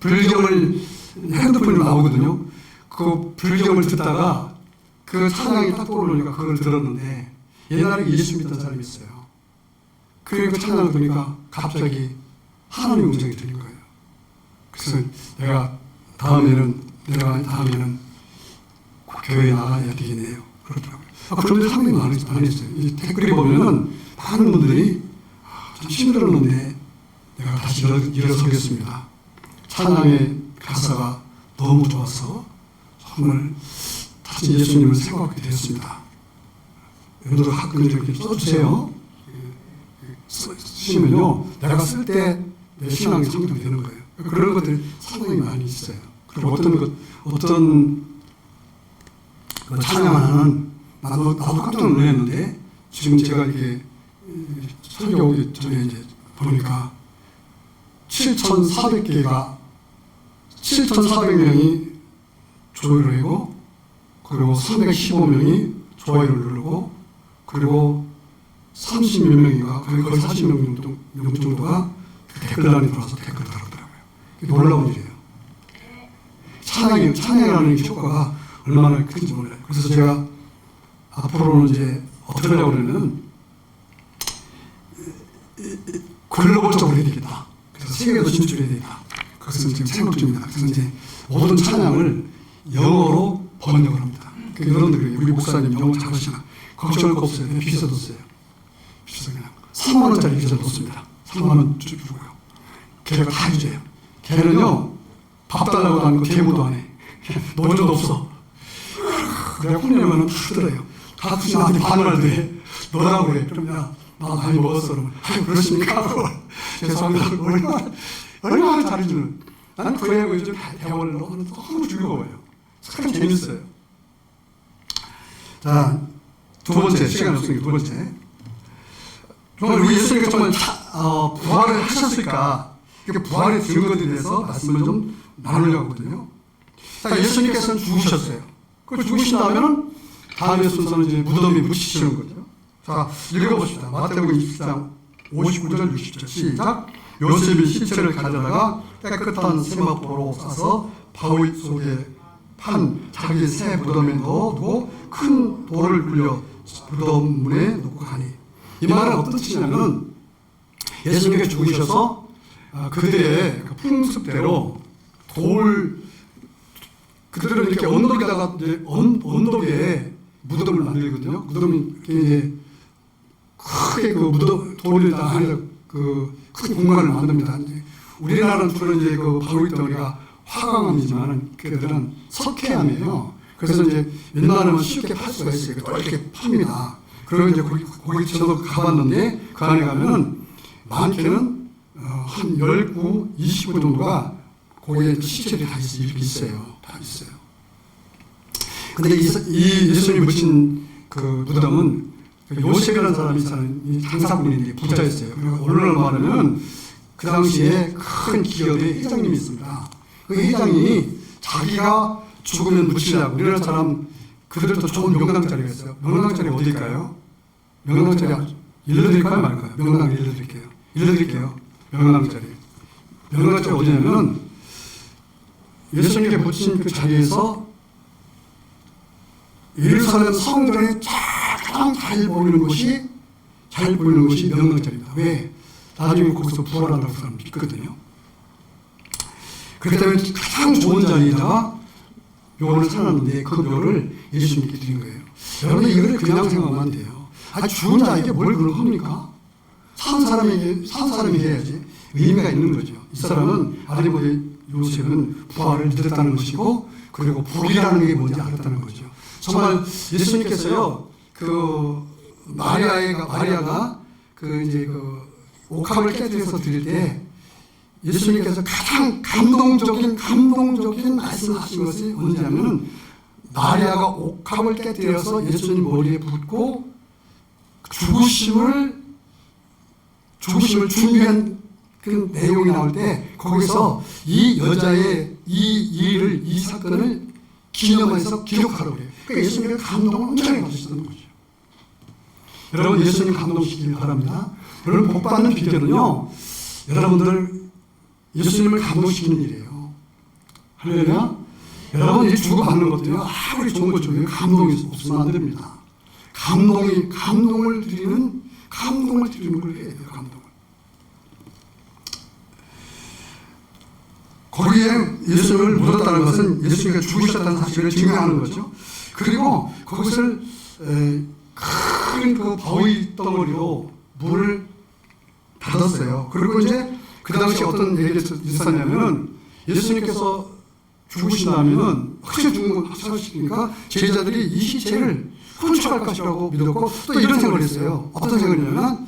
불경을 핸드폰으로 나오거든요. 그 불경을 듣다가 그 찬양이 딱 떠오르니까 그걸 들었는데 옛날에 예수 믿던 사람이 있어요. 그 찬양을 들으니까 갑자기 하나님 음성이 들린 거예요. 그래서 내가 다음에는 교회에 나가야 되겠네요. 그러더라고요. 그런데 상당히 많이 했어요. 이 댓글이 보면은 많은 분들이 참 힘들었는데 내가 다시 일어서겠습니다. 찬양의 가사가 너무 좋아서 정말 다시 예수님을 생각하게 되었습니다. 여러분들 가끔 이렇게 써주세요. 쓰시면요, 내가 쓸 때 내 신앙이 성장되는 거예요. 그런 것들이 상당히 많이 있어요. 그리고 어떤 찬양 하나는 나도 깜짝 놀랐는데 지금 제가 이렇게 설교 오기 전에 이제 보니까 7,400명이 조회를 하고 그리고 315명이 좋아요를 누르고 그리고 30몇 명인가 거의 40명 정도가 그 댓글란에 들어와서 댓글을 달았더라고요. 놀라운 일이에요. 찬양이라는 효과가 얼마나 큰지 몰라요. 그래서 제가 앞으로는 이제 어떻게 하려고 그러냐면 글로벌적으로 해야 되겠다. 그래서 세계도 진출해야 되겠다. 그것은 지금 생각 중입니다. 그래서 이제 모든 찬양을 영어로 번역을 합니다. 여러분들 우리 목사님 영어 잘하시나 걱정할 거 없어요. 비서도 써요. 비서 그냥 3만 원짜리 비서 넣습니다. 3만 원 주고요. 걔가 다 해줘요. 걔는요 밥 달라고도 안 하고 제보도 안 해. 노조도 없어. 내가 혼내면 하더래요. 가끔씩 나한테 반말도 해. 너라고 그래. 그럼 나 많이 먹었어. 그러면 아유 그렇습니까? 죄송합니다. 얼마나 잘해주는. 나는 그래고 요즘 대화를 너무 즐거워요. 참 재밌어요. 자, 두 번째, 시간 없으니까 두 번째. 정말 우리 예수님께서 정말 부활을 하셨을까? 이렇게 부활의 증거들에 대해서 말씀을 좀 나누려고 하거든요. 자, 예수님께서는 죽으셨어요. 그 죽으신 다음에는 다음의 순서는 이제 무덤에 묻히시는 거죠. 자, 읽어봅시다. 마태복음 20장 59절 60절 시작. 요셉이 시체를 가져다가 깨끗한 세마포로 싸서 바위 속에 판 자기 새 무덤에 넣어두고 큰 돌을 굴려 무덤 문에 놓고 가니. 이 말은 어떤 뜻이냐면 예수님께서 죽으셔서 그들의 풍습대로 그들은 이렇게 언덕에다가 이제 언덕에 무덤을 만들거든요. 무덤이 이제 크게 그 무덤 돌에다 안에서 그 큰 공간을 만듭니다. 이제 우리나라는 주로 이제 그 바위 덩어리가 화강암이지만은 그들은 석회암이에요. 그래서 이제 웬만하면 쉽게 팔 수가 있어요. 또 이렇게 팝니다. 그리고 이제 거기 저도 가봤는데 그 안에 가면은 많게는 한 10구, 20구 정도가 거기에 시체들이 다 있어요. 이렇게 있어요. 다 있어요. 근데 이 예수님이 묻힌 그 무덤은 요셉이라는 사람이 사는 장사꾼인데 부자였어요. 그리고 오늘날 말하면 그 당시에 큰 기업의 회장님이 있습니다. 그 회장이 자기가 죽으면 묻히려고 우리나라 사람 그들도 좋은 명당자리가 있어요. 명당자리 어딜까요? 명당자리 일러드릴까요 말까요? 명당 일러드릴게요. 명당자리 어디냐면은 예수님께 묻힌 그 자리에서 예루살렘 성전에 가장 잘 보이는 것이 명당자리입니다. 왜? 나중에 거기서 부활한다고 사람 믿거든요. 그렇기 때문에 가장 좋은 자리에다가 묘를 살았는데 그 묘를 예수님께 드린 거예요. 여러분 이거를 그냥 생각하면 안 돼요. 죽은 자에게 뭘 그런 겁니까? 산 사람이 해야지 의미가 있는 거죠. 이 사람은 아리마대 요셉은 부활을 믿었다는 것이고 그리고 복이라는 게 뭔지 알았다는 거죠. 정말 예수님께서요 그 마리아가 그 옥합을 깨뜨려서 드릴 때 예수님께서 가장 감동적인 말씀하신 것이 언제냐면은 마리아가 옥합을 깨뜨려서 예수님 머리에 붓고 죽으심을 준비한 그 내용이 나올 때 거기서 이 여자의 이 사건을 기념해서 기록하라고 그래요. 그러니까 예수님의 감동을 엄청나게 받으셨다는 거죠. 여러분 예수님 감동시키길 바랍니다. 여러분 복받는 비결은요 여러분들 예수님을 감동시키는 일이에요. 할렐루야. 여러분 이 주고받는 것도요 아무리 좋은 것 중에 감동이 없으면 안 됩니다. 감동을 드리는 걸 해야 돼요. 감동을. 거기에 예수님을 묻었다는 것은 예수님이 죽으셨다는 사실을 증명하는 거죠. 그리고 그것을 큰 그 바위 덩어리로 물을 닫았어요. 그리고 이제 그 당시 어떤 얘기가 있었냐면은 예수님께서 죽으신 다음에는 확실히 죽은 걸 확실하시니까 제자들이 이 시체를 훔쳐갈 것이라고 믿었고 또 이런 생각을 했어요. 어떤 생각이냐면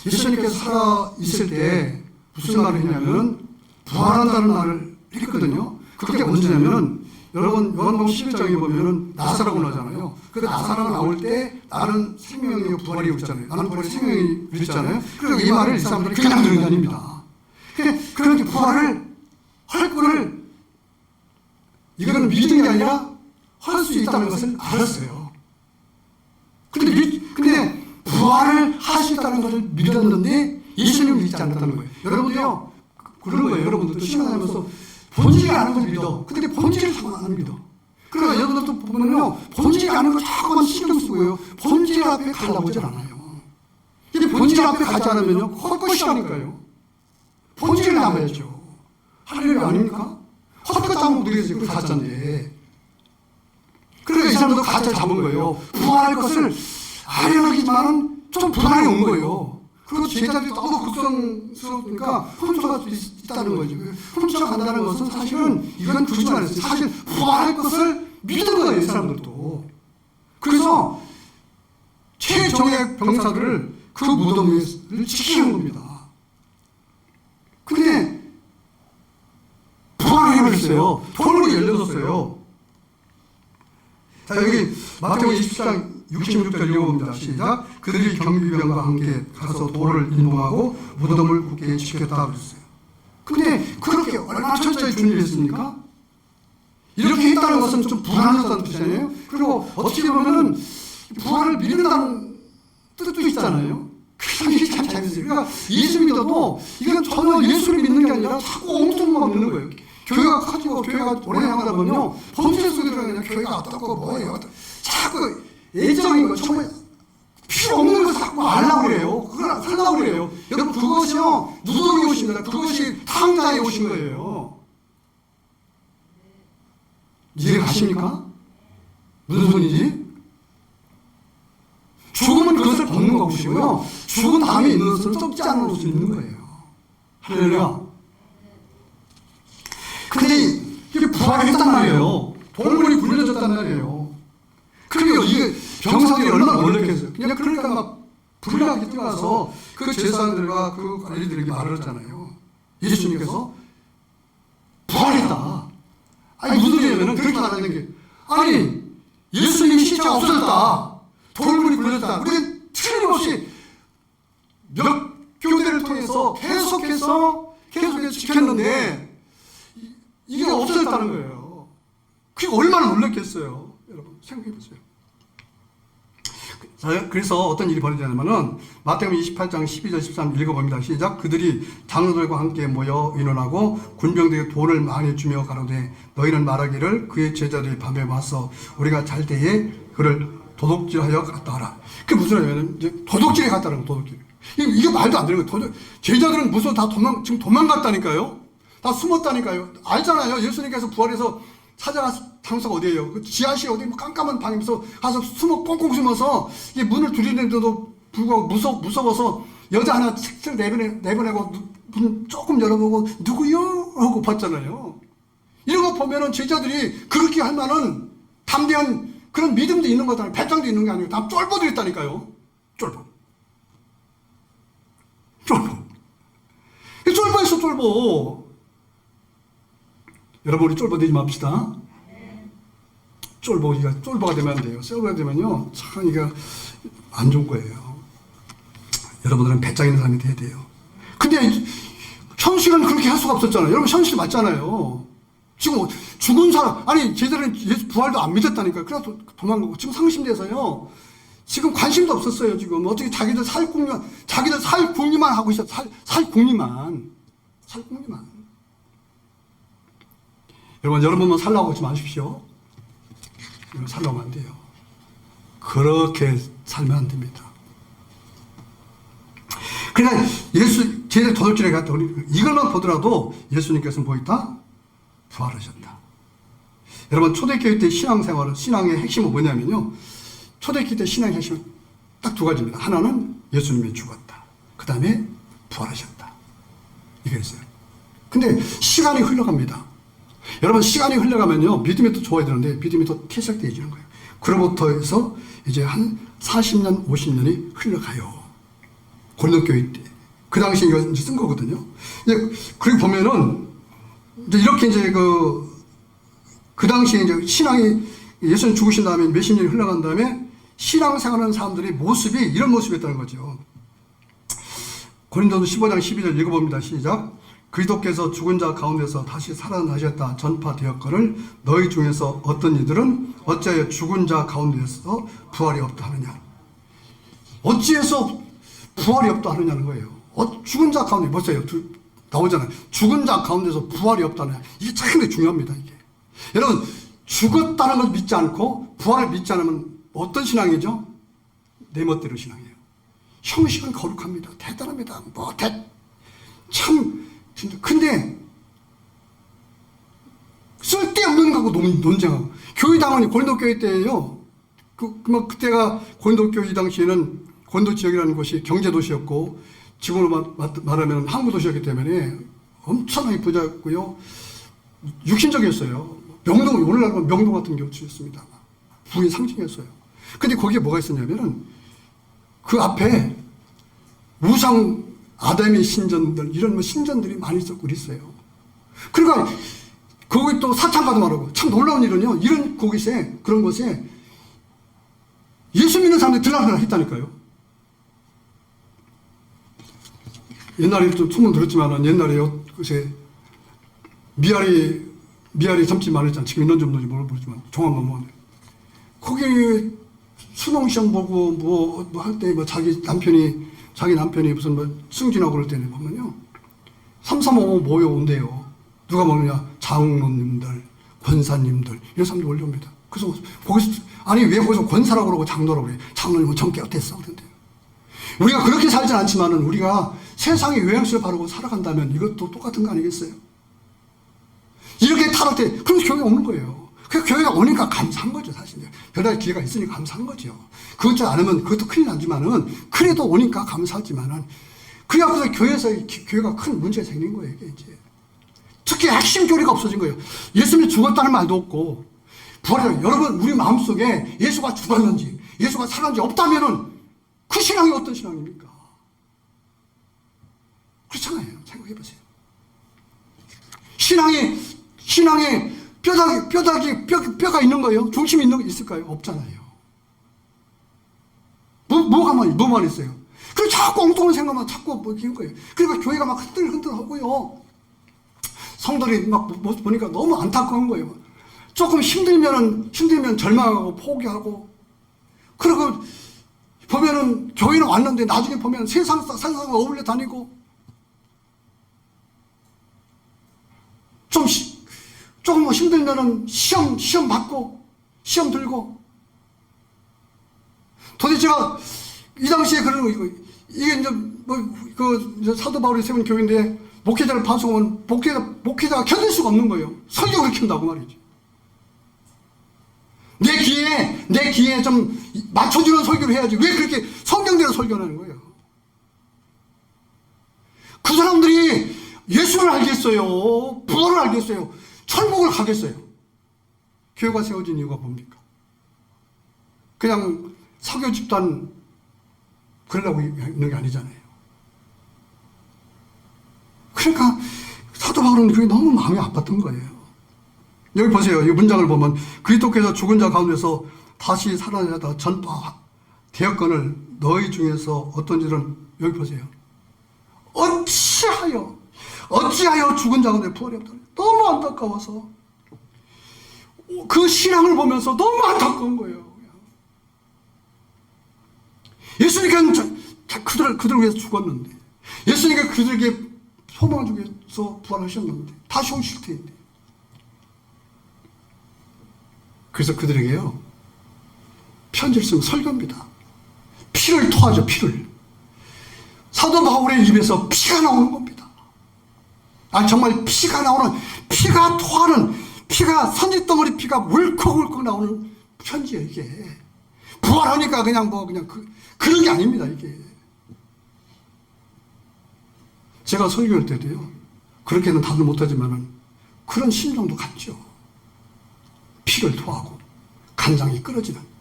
예수님께서 살아있을 때 무슨 말을 했냐면 부활한다는 말을 했거든요. 그게 언제냐면은 여러분 요한복음 11장에 보면은 나사로가 나오잖아요. 그 나사로가 나올 때 나는 생명이요 부활이요 그랬잖아요. 나는 부활이 생명이 그랬잖아요. 그리고 이 말을 이 사람들이 그냥 들은 게 아닙니다. 그렇게 부활을 할 거를 이거는 믿은 게 아니라 할 수 있다는 것을 알았어요. 근데 부활을 할 수 있다는 것을 믿었는데 예수님을 믿지 않았다는 거예요. 여러분도요 그런 거예요. 여러분들도 신앙하면서 본질이 아는 걸 믿어. 근데 본질을 자꾸 안 믿어. 그러니까 여러분들도 보면요 본질이 아는 걸 자꾸만 신경 쓰고요 본질 앞에 가려고 하질 않아요. 근데 본질 앞에 가지 않으면요 헛것이라니까요. 본질을 남아야죠. 할렐루야 아닙니까? 헛것 잡으면 되겠어요. 그걸 가짜인데. 그러니까 이 사람도 가짜 잡은 거예요. 부활할 것을 아련하기만은 좀 불안이 온 거예요. 그리고 제자들이 너무 걱정스러우니까 훔쳐갈 수 있다는 거죠. 훔쳐간다는 것은 사실은 이건 거짓말이었어요. 사실 부활할 것을 믿은 거예요. 이 사람들도. 그래서 최정예 병사들을 그 무덤을 지키는 겁니다. 근데 부활을 해버렸어요. 돌문이 열려졌어요. 자 여기 마태복음 20장 66절 읽어봅니다. 시작. 그들이 경비병과 함께 가서 돌을 인도하고 무덤을 굳게 지켰다 그랬어요. 근데 그렇게 얼마나 철저히 준비를 했습니까? 이렇게 했다는 것은 좀 불안하다는 뜻이잖아요. 그리고 어떻게 보면은 부활을 믿는다는 뜻도 있잖아요. 그게 참 재밌어요. 그러니까 예수 믿어도 이건 전혀 예수를 믿는 게 아니라 자꾸 엉뚱한 믿는 거예요. 교회가 커지고 교회가 오래 나가다 보면요 범죄 속에 들어가냐 교회가 어떻고 뭐예요 자꾸 애정인 거 정말 필요 없는 걸 자꾸 알라고 그래요. 그걸 하려고 그래요. 여러분 그것이요 누더기 오십니다. 그것이 탕자에 오신 거예요. 이해가 가십니까? 무슨 소리지? 죽으면 그것을 벗는 것이고요 죽은 다음에 있는 것은 썩지 않은 옷을 입는 거예요. 할렐루야. 근데 이게 부활했단 말이에요. 돌문이 굴려졌단 말이에요. 그리고 이게 병사들이 얼마나 놀랐겠어요. 그냥 그러니까 막 불나게 뛰어와서 그 제사장들과 그 관리들에게 말을 했잖아요. 예수님께서 부활했다. 무엇이냐면은 그렇게 말하는 게, 아니 예수님이 시체가 없어졌다, 돌문이 굴려졌다, 우리는 틀림없이 몇 교대를 통해서 계속해서 지켰는데 이게 없어졌다는 거예요. 그게 얼마나 놀랐겠어요. 여러분 생각해 보세요. 그래서 어떤 일이 벌어지냐면은 마태복음 28장 12절 13절 읽어봅니다. 시작. 그들이 장로들과 함께 모여 의논하고 군병들에게 돈을 많이 주며 가로되 너희는 말하기를 그의 제자들이 밤에 와서 우리가 잘 때에 그를 도둑질하여 갔다 하라. 그게 무슨 말이냐면 이제 도둑질에 갔다는 거. 도둑질. 이게 말도 안 되는 거예요. 제자들은 무슨 다 지금 도망갔다니까요. 다 숨었다니까요. 알잖아요. 예수님께서 부활해서 찾아간 장소가 어디예요? 그 지하실 어디 깜깜한 방에서 가서 꽁꽁 숨어서 이게 문을 두드리는데도 불구하고 무서워서 여자 하나 책을 내보내고 문 조금 열어보고 누구요? 하고 봤잖아요. 이런 거 보면은 제자들이 그렇게 할 만한 담대한 그런 믿음도 있는 거잖아요. 배짱도 있는 게 아니고 다 쫄보들 있다니까요. 쫄보. 쫄보였어, 쫄보. 여러분, 우리 쫄보 되지 맙시다. 쫄보가 되면 안 돼요. 쫄보가 되면요, 참, 이게 안 좋은 거예요. 여러분들은 배짱 있는 사람이 돼야 돼요. 근데, 현실은 그렇게 할 수가 없었잖아요. 여러분, 현실 맞잖아요. 지금 죽은 사람, 아니, 제자들은 예수 부활도 안 믿었다니까요. 그래서 도망가고, 지금 상심돼서요, 지금 관심도 없었어요, 지금. 어떻게 자기들 살 궁리만 하고 있어. 살 궁리만. 여러분만 살라고 하지 마십시오. 살라고 안 돼요. 그렇게 살면 안 됩니다. 그러니까 제자들 도둑질에 갔다 이걸만 보더라도 예수님께서는 뭐 있다? 부활하셨다. 여러분, 초대교회 때 신앙의 핵심은 뭐냐면요. 초대교회 때 신앙의 핵심은 딱 두 가지입니다. 하나는 예수님이 죽었다. 그 다음에 부활하셨다. 이게 있어요. 근데 시간이 흘러갑니다. 여러분, 시간이 흘러가면요, 믿음이 더 좋아야 되는데 믿음이 더 퇴색되어지는 거예요. 그로부터 해서 이제 한 40년, 50년이 흘러가요. 고린도교회 때. 그 당시에 이거 이제 쓴 거거든요. 그리고 보면은, 이제 이렇게 이제 그 당시에 이제 신앙이 예수님 죽으신 다음에 몇십 년이 흘러간 다음에 신앙생활하는 사람들의 모습이 이런 모습이었다는 거죠. 고린도서 15장 12절 읽어봅니다. 시작. 그리스도께서 죽은 자 가운데서 다시 살아나셨다 전파되었거늘 너희 중에서 어떤 이들은 어찌하여 죽은 자 가운데서 부활이 없다 하느냐. 어찌해서 부활이 없다 하느냐는 거예요. 죽은 자 가운데 보세요. 나오잖아요. 죽은 자 가운데서 부활이 없다는, 이게 참 중요합니다. 이게. 여러분, 죽었다는 걸 믿지 않고 부활을 믿지 않으면 어떤 신앙이죠? 내 멋대로 신앙이에요. 형식은 거룩합니다. 대단합니다. 참 진짜. 근데 쓸데없는 거하고 논쟁하고. 교회 당원이 고린도 교회 때예요. 그때가 고린도 교회 당시에는 고린도 지역이라는 곳이 경제 도시였고 지금으로 말하면 항구 도시였기 때문에 엄청나게 부자였고요. 육신적이었어요. 오늘날 명동 같은 경우였습니다. 부의 상징이었어요. 근데 거기에 뭐가 있었냐면은 그 앞에 우상 아담의 신전들, 이런 신전들이 많이 있었고 그랬어요. 그러니까 거기 또 사탕과도 말하고, 참 놀라운 일은요, 이런 그런 곳에 예수 믿는 사람들이 들락날락 했다니까요. 옛날에 좀 소문 들었지만 옛날에 그새 미아리 점집 많았잖아. 지금 있는지 없는지 모르지만 종합만 모네. 거기 수능시험 보고 뭐 할 때 자기 남편이 무슨 승진하고 그럴 때는 보면요, 335 모여온대요. 누가 모르냐? 장로님들, 권사님들, 이런 사람들 올려옵니다. 그래서 거기서, 아니 왜 거기서 권사라고 그러고 장로라고 그래? 장로님은 정계 어땠어? 그런데 우리가 그렇게 살진 않지만은 우리가 세상의 요양수를 바르고 살아간다면 이것도 똑같은 거 아니겠어요? 이렇게 타락해, 그럼 교회가 오는 거예요. 그 교회가 오니까 감사한 거죠, 사실. 별다른 기회가 있으니까 감사한 거죠. 그것지 않으면 그것도 큰일 나지만은, 그래도 오니까 감사하지만은, 그 앞에서 교회가 큰 문제가 생긴 거예요, 이게 이제. 특히 핵심 교리가 없어진 거예요. 예수님이 죽었다는 말도 없고, 여러분, 우리 마음속에 예수가 죽었는지, 예수가 살았는지 없다면은, 그 신앙이 어떤 신앙입니까? 그렇잖아요. 생각해 보세요. 신앙의 뼈가 있는 거예요? 중심이 있는 거 있을까요? 없잖아요. 뭐만 있어요? 그리고 자꾸 엉뚱한 생각만 자꾸 끼는 거예요. 그러니까 교회가 막 흔들흔들하고요. 성도들이 막 보니까 너무 안타까운 거예요. 조금 힘들면 절망하고 포기하고, 그리고 보면은 교회는 왔는데 나중에 보면 세상과 어울려 다니고, 조금 뭐 힘들면은 시험 받고, 시험 들고. 도대체가 이 당시에 그런 거, 이게 이제 사도 바울이 세운 교회인데, 목회자를 파송하면 목회자가 견딜 수가 없는 거예요. 설교를 켠다고 말이죠. 내 귀에 좀 맞춰주는 설교를 해야지. 왜 그렇게 성경대로 설교하는 거예요? 그 사람들이 예수를 알겠어요? 부활을 알겠어요? 천국을 가겠어요? 교회가 세워진 이유가 뭡니까? 그냥 사교 집단 그러려고 있는 게 아니잖아요. 그러니까 사도 바울은 그게 너무 마음이 아팠던 거예요. 여기 보세요. 이 문장을 보면 그리스도께서 죽은 자 가운데서 다시 살아나다 전파되었거늘 너희 중에서 어떤지는 여기 보세요. 어찌하여 죽은 자 가운데 부활이 없다. 너무 안타까워서 그 신앙을 보면서 너무 안타까운 거예요. 예수님께는 그들을 위해서 죽었는데, 예수님께서 그들에게 소망을 주기 위해서 부활하셨는데 다시 오실 텐데, 그래서 그들에게요 편지를 쓰면 설교입니다. 피를 토하죠. 피를. 사도 바울의 입에서 피가 나오는 겁니다. 정말 피가 나오는, 피가 토하는, 피가 선짓덩어리 피가 울컥울컥 나오는 편지예요. 이게 부활하니까 그냥 그런 게 아닙니다. 이게 제가 설교할 때도요 그렇게는 다들 못하지만은 그런 심정도 같죠. 피를 토하고 간장이 끓어지는.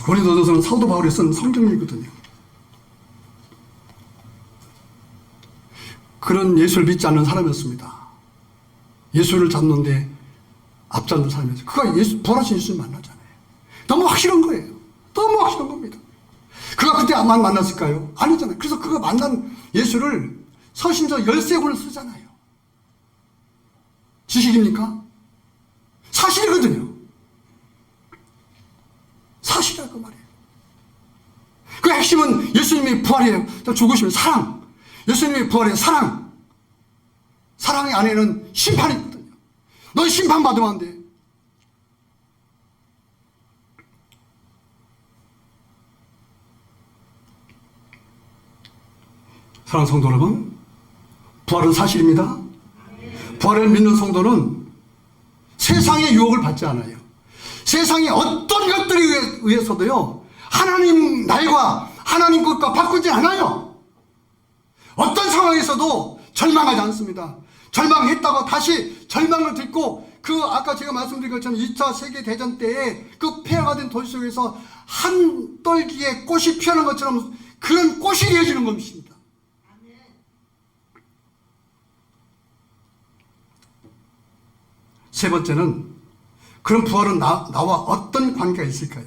고린도전서는 사도 바울이 쓴 성경이거든요. 그런 예수를 믿지 않는 사람이었습니다. 예수를 잡는데 앞잡는 사람이었어요. 그가 부활하신 예수를 만나잖아요. 너무 확실한 거예요. 너무 확실한 겁니다. 그가 그때만 만났을까요? 아니잖아요. 그래서 그가 만난 예수를 서신서 13권을 쓰잖아요. 지식입니까? 사실이거든요. 사실이랄 그 말이에요. 그 핵심은 예수님의 부활이에요. 죽으시면 사랑. 예수님의 부활이에요. 사랑. 사랑의 안에는 심판이 있거든요. 너 심판받으면 안 돼. 사랑하는 성도 여러분, 부활은 사실입니다. 부활을 믿는 성도는 세상의 유혹을 받지 않아요. 세상의 어떤 것들에 의해서도요 하나님 날과 하나님 것과 바꾸지 않아요. 어떤 상황에서도 절망하지 않습니다. 절망했다고 다시 절망을 딛고, 아까 제가 말씀드린 것처럼 2차 세계대전 때에 그 폐허가 된 도시 속에서 한 떨기에 꽃이 피어난 것처럼 그런 꽃이 되어지는 것입니다. 세 번째는, 그런 부활은 나와 어떤 관계가 있을까요?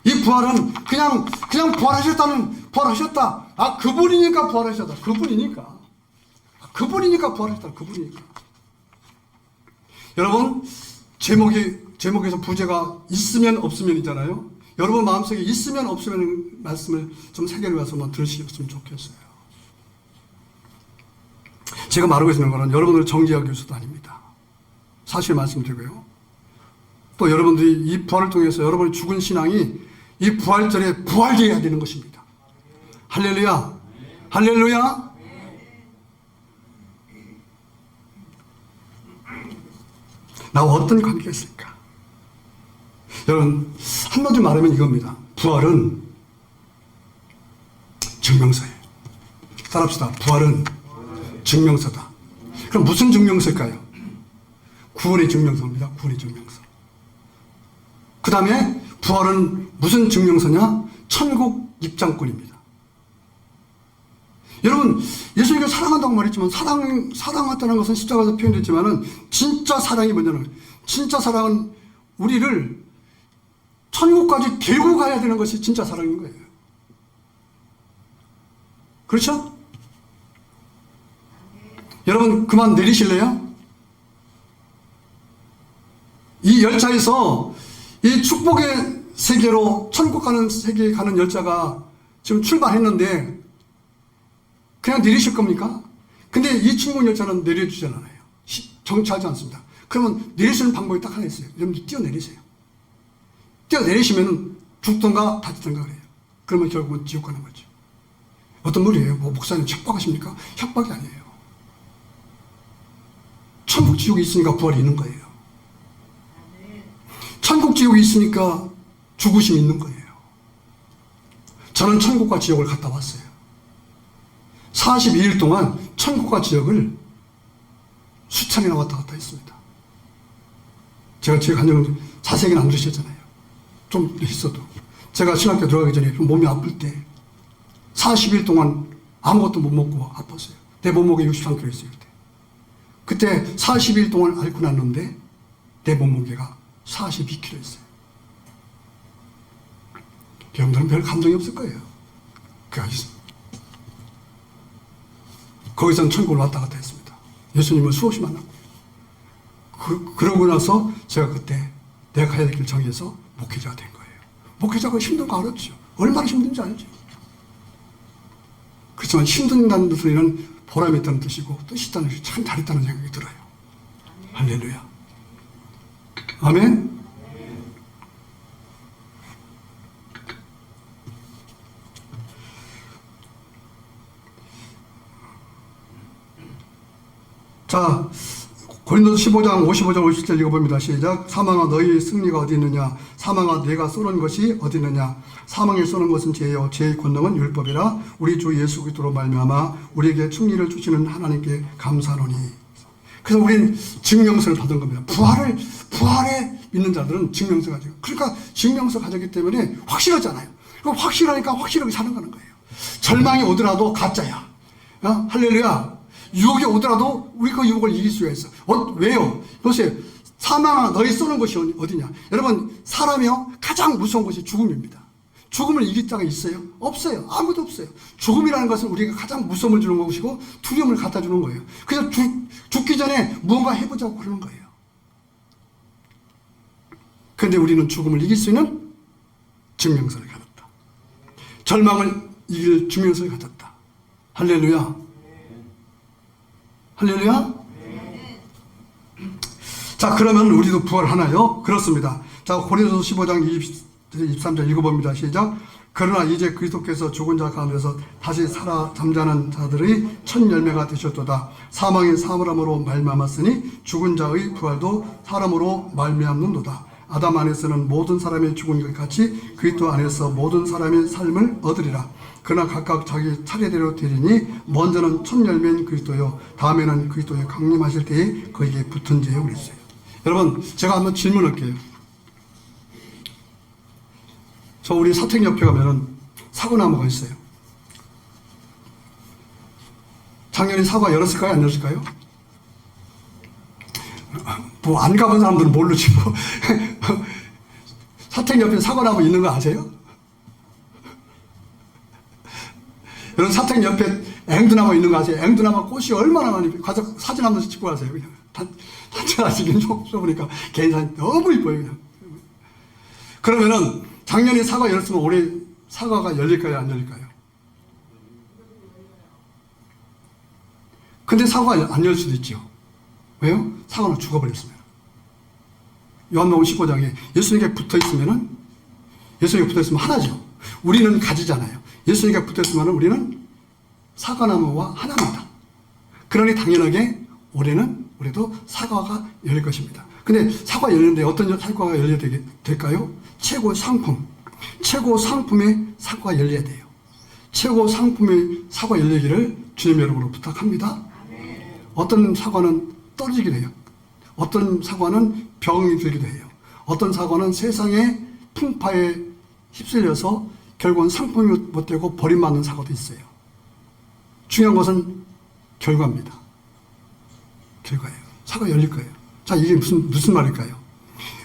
이 부활은 그냥 부활하셨다. 그분이니까 부활하셨다. 그분이니까 부활하셨다. 그분이니까. 여러분, 제목에서 부제가 있으면 없으면이잖아요. 여러분 마음속에 있으면 없으면 말씀을 좀 새겨내서 한번 들으셨으면 좋겠어요. 제가 말하고 있는 거는 여러분을 정죄하기 위해서도 아닙니다. 사실 말씀드리고요. 또 여러분들이 이 부활을 통해서 여러분의 죽은 신앙이 이 부활절에 부활되어야 되는 것입니다. 할렐루야. 할렐루야. 나와 어떤 관계가 있을까? 여러분, 한마디로 말하면 이겁니다. 부활은 증명서예요. 따라합시다. 부활은 증명서다. 그럼 무슨 증명서일까요? 구원의 증명서입니다. 구원의 증명서. 그 다음에 부활은 무슨 증명서냐? 천국 입장권입니다. 여러분, 예수님이 사랑한다고 말했지만 사랑한다는 것은 십자가에서 표현됐지만은 진짜 사랑이 뭐냐면, 진짜 사랑은 우리를 천국까지 데리고 가야 되는 것이 진짜 사랑인 거예요. 그렇죠? 여러분, 그만 내리실래요? 이 열차에서 이 축복의 세계로 천국 가는 세계에 가는 열차가 지금 출발했는데 그냥 내리실 겁니까? 근데 이 천국 열차는 내려주지 않아요. 정차하지 않습니다. 그러면 내리시는 방법이 딱 하나 있어요. 여러분들 뛰어내리세요. 뛰어내리시면 죽던가 다치던가 그래요. 그러면 결국은 지옥 가는 거죠. 어떤 분이에요? 뭐 목사님 협박하십니까? 협박이 아니에요. 천국 지옥이 있으니까 부활이 있는 거예요. 천국 지옥이 있으니까 죽으심이 있는 거예요. 저는 천국과 지옥을 갔다 왔어요. 42일 동안 천국과 지옥을 수차례나 왔다 갔다 했습니다. 제가 제 간증을 자세히는 안 들으셨잖아요. 좀 있어도. 제가 신학교 들어가기 전에 좀 몸이 아플 때 40일 동안 아무것도 못 먹고 아팠어요. 내 몸무게 63kg 있어요. 그때 40일 동안 앓고 났는데 내 몸무게가 42kg였어요. 여러분들은 별 감동이 없을 거예요. 거기서는 천국을 왔다 갔다 했습니다. 예수님을 수없이 만났고. 그러고 나서 제가 그때 내가 가야 될 길 정해서 목회자가 된 거예요. 목회자가 힘든 거 알았죠. 얼마나 힘든지 알죠. 그렇지만 힘든다는 소리는 보람이 있다는 뜻이고 뜻이 있다는 뜻이 참 다르다는 생각이 들어요. 할렐루야. 아멘. 자, 고린도서 15장 55절 57절 읽어봅니다. 시작. 사망아 너희 승리가 어디 있느냐? 사망아 내가 쏘는 것이 어디 있느냐? 사망에 쏘는 것은 죄요 죄의 권능은 율법이라. 우리 주 예수 그리스도로 말미암아 우리에게 승리를 주시는 하나님께 감사하노니. 그래서 우리는 증명서를 받은 겁니다. 부활에 믿는 자들은 증명서 가지고. 그러니까 증명서 가졌기 때문에 확실하잖아요. 그럼 확실하니까 확실하게 사는 거예요. 절망이 오더라도 가짜야. 할렐루야. 유혹이 오더라도 우리 그 유혹을 이길 수가 있어. 왜요? 보세요. 사망아 너희 쏘는 것이 어디냐? 여러분, 사람이요 가장 무서운 것이 죽음입니다. 죽음을 이길 자가 있어요? 없어요. 아무도 없어요. 죽음이라는 것은 우리가 가장 무서움을 주는 것이고 두려움을 갖다 주는 거예요. 그래서 죽기 전에 무언가 해보자고 그러는 거예요. 그런데 우리는 죽음을 이길 수 있는 증명서를 가졌다. 절망을 이길 증명서를 가졌다. 할렐루야. 할렐루야? 자, 그러면 우리도 부활하나요? 그렇습니다. 자, 고린도서 15장 23절 읽어봅니다. 시작. 그러나 이제 그리스도께서 죽은 자 가운데서 다시 살아 잠자는 자들의 첫 열매가 되셨도다. 사망이 사람으로 말미암았으니 죽은 자의 부활도 사람으로 말미암는도다. 아담 안에서는 모든 사람이 죽은 것 같이 그리스도 안에서 모든 사람이 삶을 얻으리라. 그러나 각각 자기 차례대로 되리니 먼저는 첫 열매인 그리스도요 다음에는 그리스도의 강림하실 때에 그에게 붙은 자요 그랬어요. 여러분, 제가 한번 질문할게요. 저 우리 사택 옆에 가면은 사과나무가 있어요. 작년에 사과 열었을까요? 안 열었을까요? 뭐 안 가본 사람들은 모르지 뭐. 사택 옆에 사과나무 있는 거 아세요? 여러분, 사택 옆에 앵두나무 있는 거 아세요? 앵두나무 꽃이 얼마나 많이 가서 사진 한 번씩 찍고 가세요. 그냥 단체 아시긴 좁으니까 개인 사진 너무 이뻐요. 그냥. 그러면은 작년에 사과 열었으면 올해 사과가 열릴까요? 안 열릴까요? 근데 사과가 안 열 수도 있죠. 왜요? 사과는 죽어버렸습니다. 요한복음 15장에 예수님께 붙어있으면 하나죠. 우리는 가지잖아요. 예수님께 붙어있으면 우리는 사과나무와 하나입니다. 그러니 당연하게 올해도 사과가 열릴 것입니다. 근데 사과 열리는데 어떤 사과가 열려야 될까요? 최고 상품의 사과가 열려야 돼요. 최고 상품의 사과 열리기를 주님 여러분으로 부탁합니다. 어떤 사과는 떨어지기도 해요. 어떤 사과는 병이 들기도 해요. 어떤 사과는 세상의 풍파에 휩쓸려서 결국은 상품이 못 되고 버림받는 사과도 있어요. 중요한 것은 결과입니다. 결과예요. 사고가 열릴 거예요. 자, 이게 무슨 말일까요?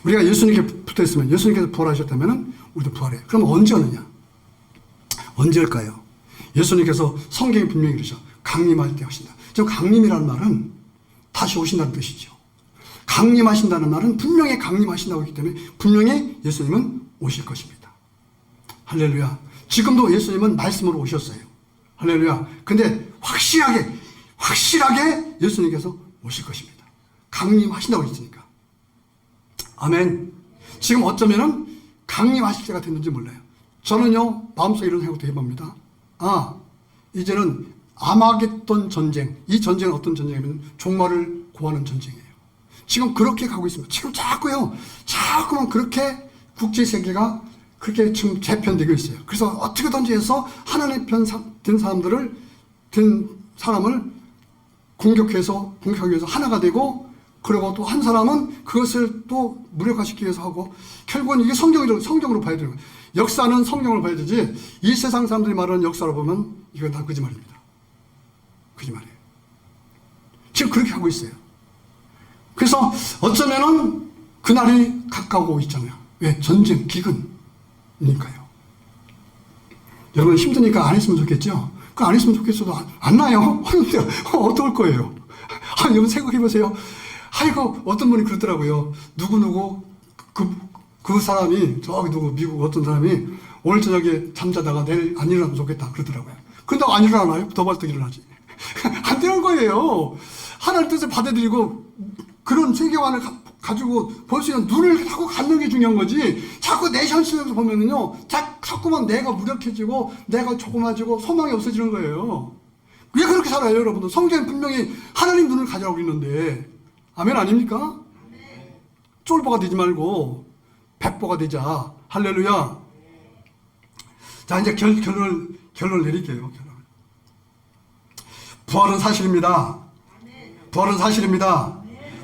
우리가 예수님께 붙어 있으면, 예수님께서 부활하셨다면 우리도 부활해요. 그럼 언제 오느냐? 언제일까요? 예수님께서 성경에 분명히 그러죠. 강림할 때 하신다. 지금 강림이라는 말은 다시 오신다는 뜻이죠. 강림하신다는 말은 분명히 강림하신다고 했기 때문에 분명히 예수님은 오실 것입니다. 할렐루야. 지금도 예수님은 말씀으로 오셨어요. 할렐루야. 근데 확실하게 예수님께서 오실 것입니다. 강림하신다고 했으니까. 아멘. 지금 어쩌면은 강림하실 때가 됐는지 몰라요. 저는요, 마음속에 이런 생각도 해봅니다. 이제는 아마겟돈 전쟁, 이 전쟁은 어떤 전쟁이냐면 종말을 구하는 전쟁이에요. 지금 그렇게 가고 있습니다. 지금 자꾸만 그렇게 국제세계가 그렇게 지금 재편되고 있어요. 그래서 어떻게든지 해서 하나님의 편 된 사람을 공격하기 위해서 하나가 되고, 그리고 또 한 사람은 그것을 또 무력화시키기 위해서 하고, 결국은 이게 성경으로 봐야 되는 거예요. 역사는 성경으로 봐야 되지, 이 세상 사람들이 말하는 역사로 보면 이건 다 거짓말입니다. 거짓말이에요. 지금 그렇게 하고 있어요. 그래서 어쩌면은 그날이 가까우고 있잖아요. 왜? 전쟁, 기근이니까요. 여러분 힘드니까 안 했으면 좋겠죠? 그 안 했으면 좋겠어도 안 나요? 하는데 어떨 거예요? 여러분 생각해보세요. 아이고, 어떤 분이 그러더라고요. 누구, 그 사람이, 저기 미국 어떤 사람이 오늘 저녁에 잠자다가 내일 안 일어나면 좋겠다. 그러더라고요. 근데 안 일어나나요? 더 벌떡 일어나지. 안 되는 거예요. 하나님 뜻을 받아들이고 그런 세계관을 가지고 볼 수 있는 눈을 자꾸 갖는 게 중요한 거지. 자꾸 내 현실에서 보면은요, 자꾸만 내가 무력해지고, 내가 조그마지고, 소망이 없어지는 거예요. 왜 그렇게 살아요, 여러분들? 성경에 분명히 하나님 눈을 가져라고 있는데, 아멘 아닙니까? 쫄보가 되지 말고, 백보가 되자. 할렐루야. 자, 이제 결론을 내릴게요. 부활은 사실입니다. 부활은 사실입니다.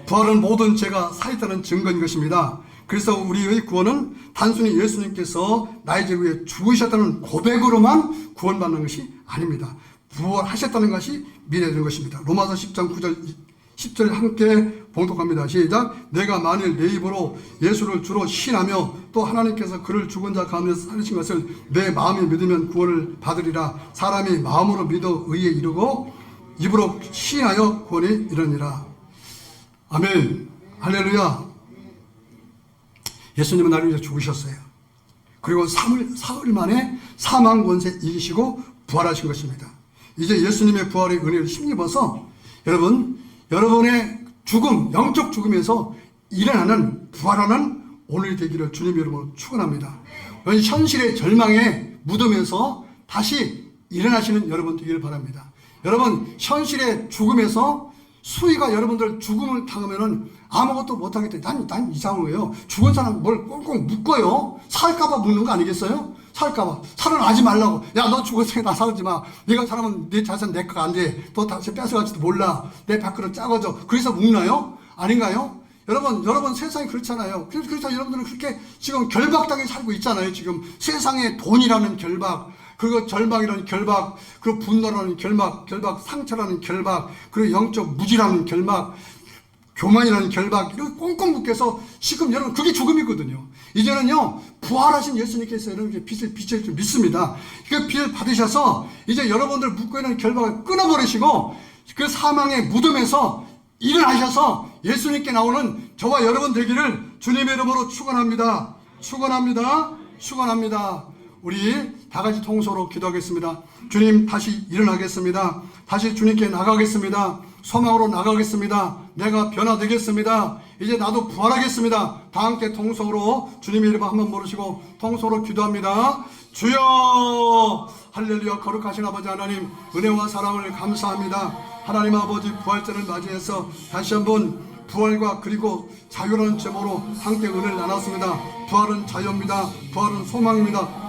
부활은 모든 죄가 살아있다는 증거인 것입니다. 그래서 우리의 구원은 단순히 예수님께서 나의 죄 위해 죽으셨다는 고백으로만 구원받는 것이 아닙니다. 부활하셨다는 것이 믿어지는 것입니다. 로마서 10장 9절 10절 함께 봉독합니다. 시작. 내가 만일 내 입으로 예수를 주로 시인하며 또 하나님께서 그를 죽은 자 가운데서 살리신 것을 내 마음에 믿으면 구원을 받으리라. 사람이 마음으로 믿어 의에 이르고 입으로 시인하여 구원에 이르니라. 아멘. 할렐루야. 예수님은 나를 위해 죽으셨어요. 그리고 사흘 만에 사망 권세 이기시고 부활하신 것입니다. 이제 예수님의 부활의 은혜를 힘입어서 여러분의 죽음, 영적 죽음에서 일어나는 부활하는 오늘이 되기를 주님 이름으로 축원합니다. 현실의 절망의 무덤에서 다시 일어나시는 여러분 되기를 바랍니다. 여러분, 현실의 죽음에서 수위가 여러분들 죽음을 당하면은 아무것도 못하겠대. 난 이상한 거예요. 죽은 사람 뭘 꽁꽁 묶어요? 살까봐 묶는 거 아니겠어요? 살까봐. 살아나지 말라고. 야, 너 죽었으니까 나 살지 마. 네가 살아면 네 자산 내 거가 안 돼. 너 다시 뺏어갈지도 몰라. 내 밥그릇 작아져. 그래서 묶나요? 아닌가요? 여러분 세상이 그렇잖아요. 그래서 여러분들은 그렇게 지금 결박당해 살고 있잖아요. 지금 세상에 돈이라는 결박, 그리고 절망이라는 결박, 그리고 분노라는 결박, 상처라는 결박, 그리고 영적 무지라는 결박, 교만이라는 결박, 이렇게 꽁꽁 묶여서 지금 여러분 그게 죽음이거든요. 이제는요, 부활하신 예수님께서 여러분께 빛을 줄 믿습니다. 그 빛을 받으셔서 이제 여러분들 묶고 있는 결박을 끊어버리시고 그 사망의 무덤에서 일어나셔서 예수님께 나오는 저와 여러분 되기를 주님의 이름으로 축원합니다. 축원합니다. 축원합니다. 우리 다 같이 통소로 기도하겠습니다. 주님, 다시 일어나겠습니다. 다시 주님께 나가겠습니다. 소망으로 나가겠습니다. 내가 변화되겠습니다. 이제 나도 부활하겠습니다. 다 함께 통소로 주님의 이름 한번 부르시고 통소로 기도합니다. 주여, 할렐루야. 거룩하신 아버지 하나님, 은혜와 사랑을 감사합니다. 하나님 아버지, 부활절을 맞이해서 다시 한번 부활과 그리고 자유라는 제목으로 함께 은혜를 나눴습니다. 부활은 자유입니다. 부활은 소망입니다.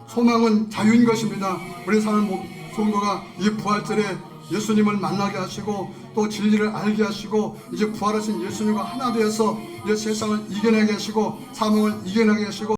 소망은 자유인 것입니다. 우리 사는 성도가 이 부활절에 예수님을 만나게 하시고 또 진리를 알게 하시고 이제 부활하신 예수님과 하나 되어서 이 세상을 이겨내게 하시고 사망을 이겨내게 하시고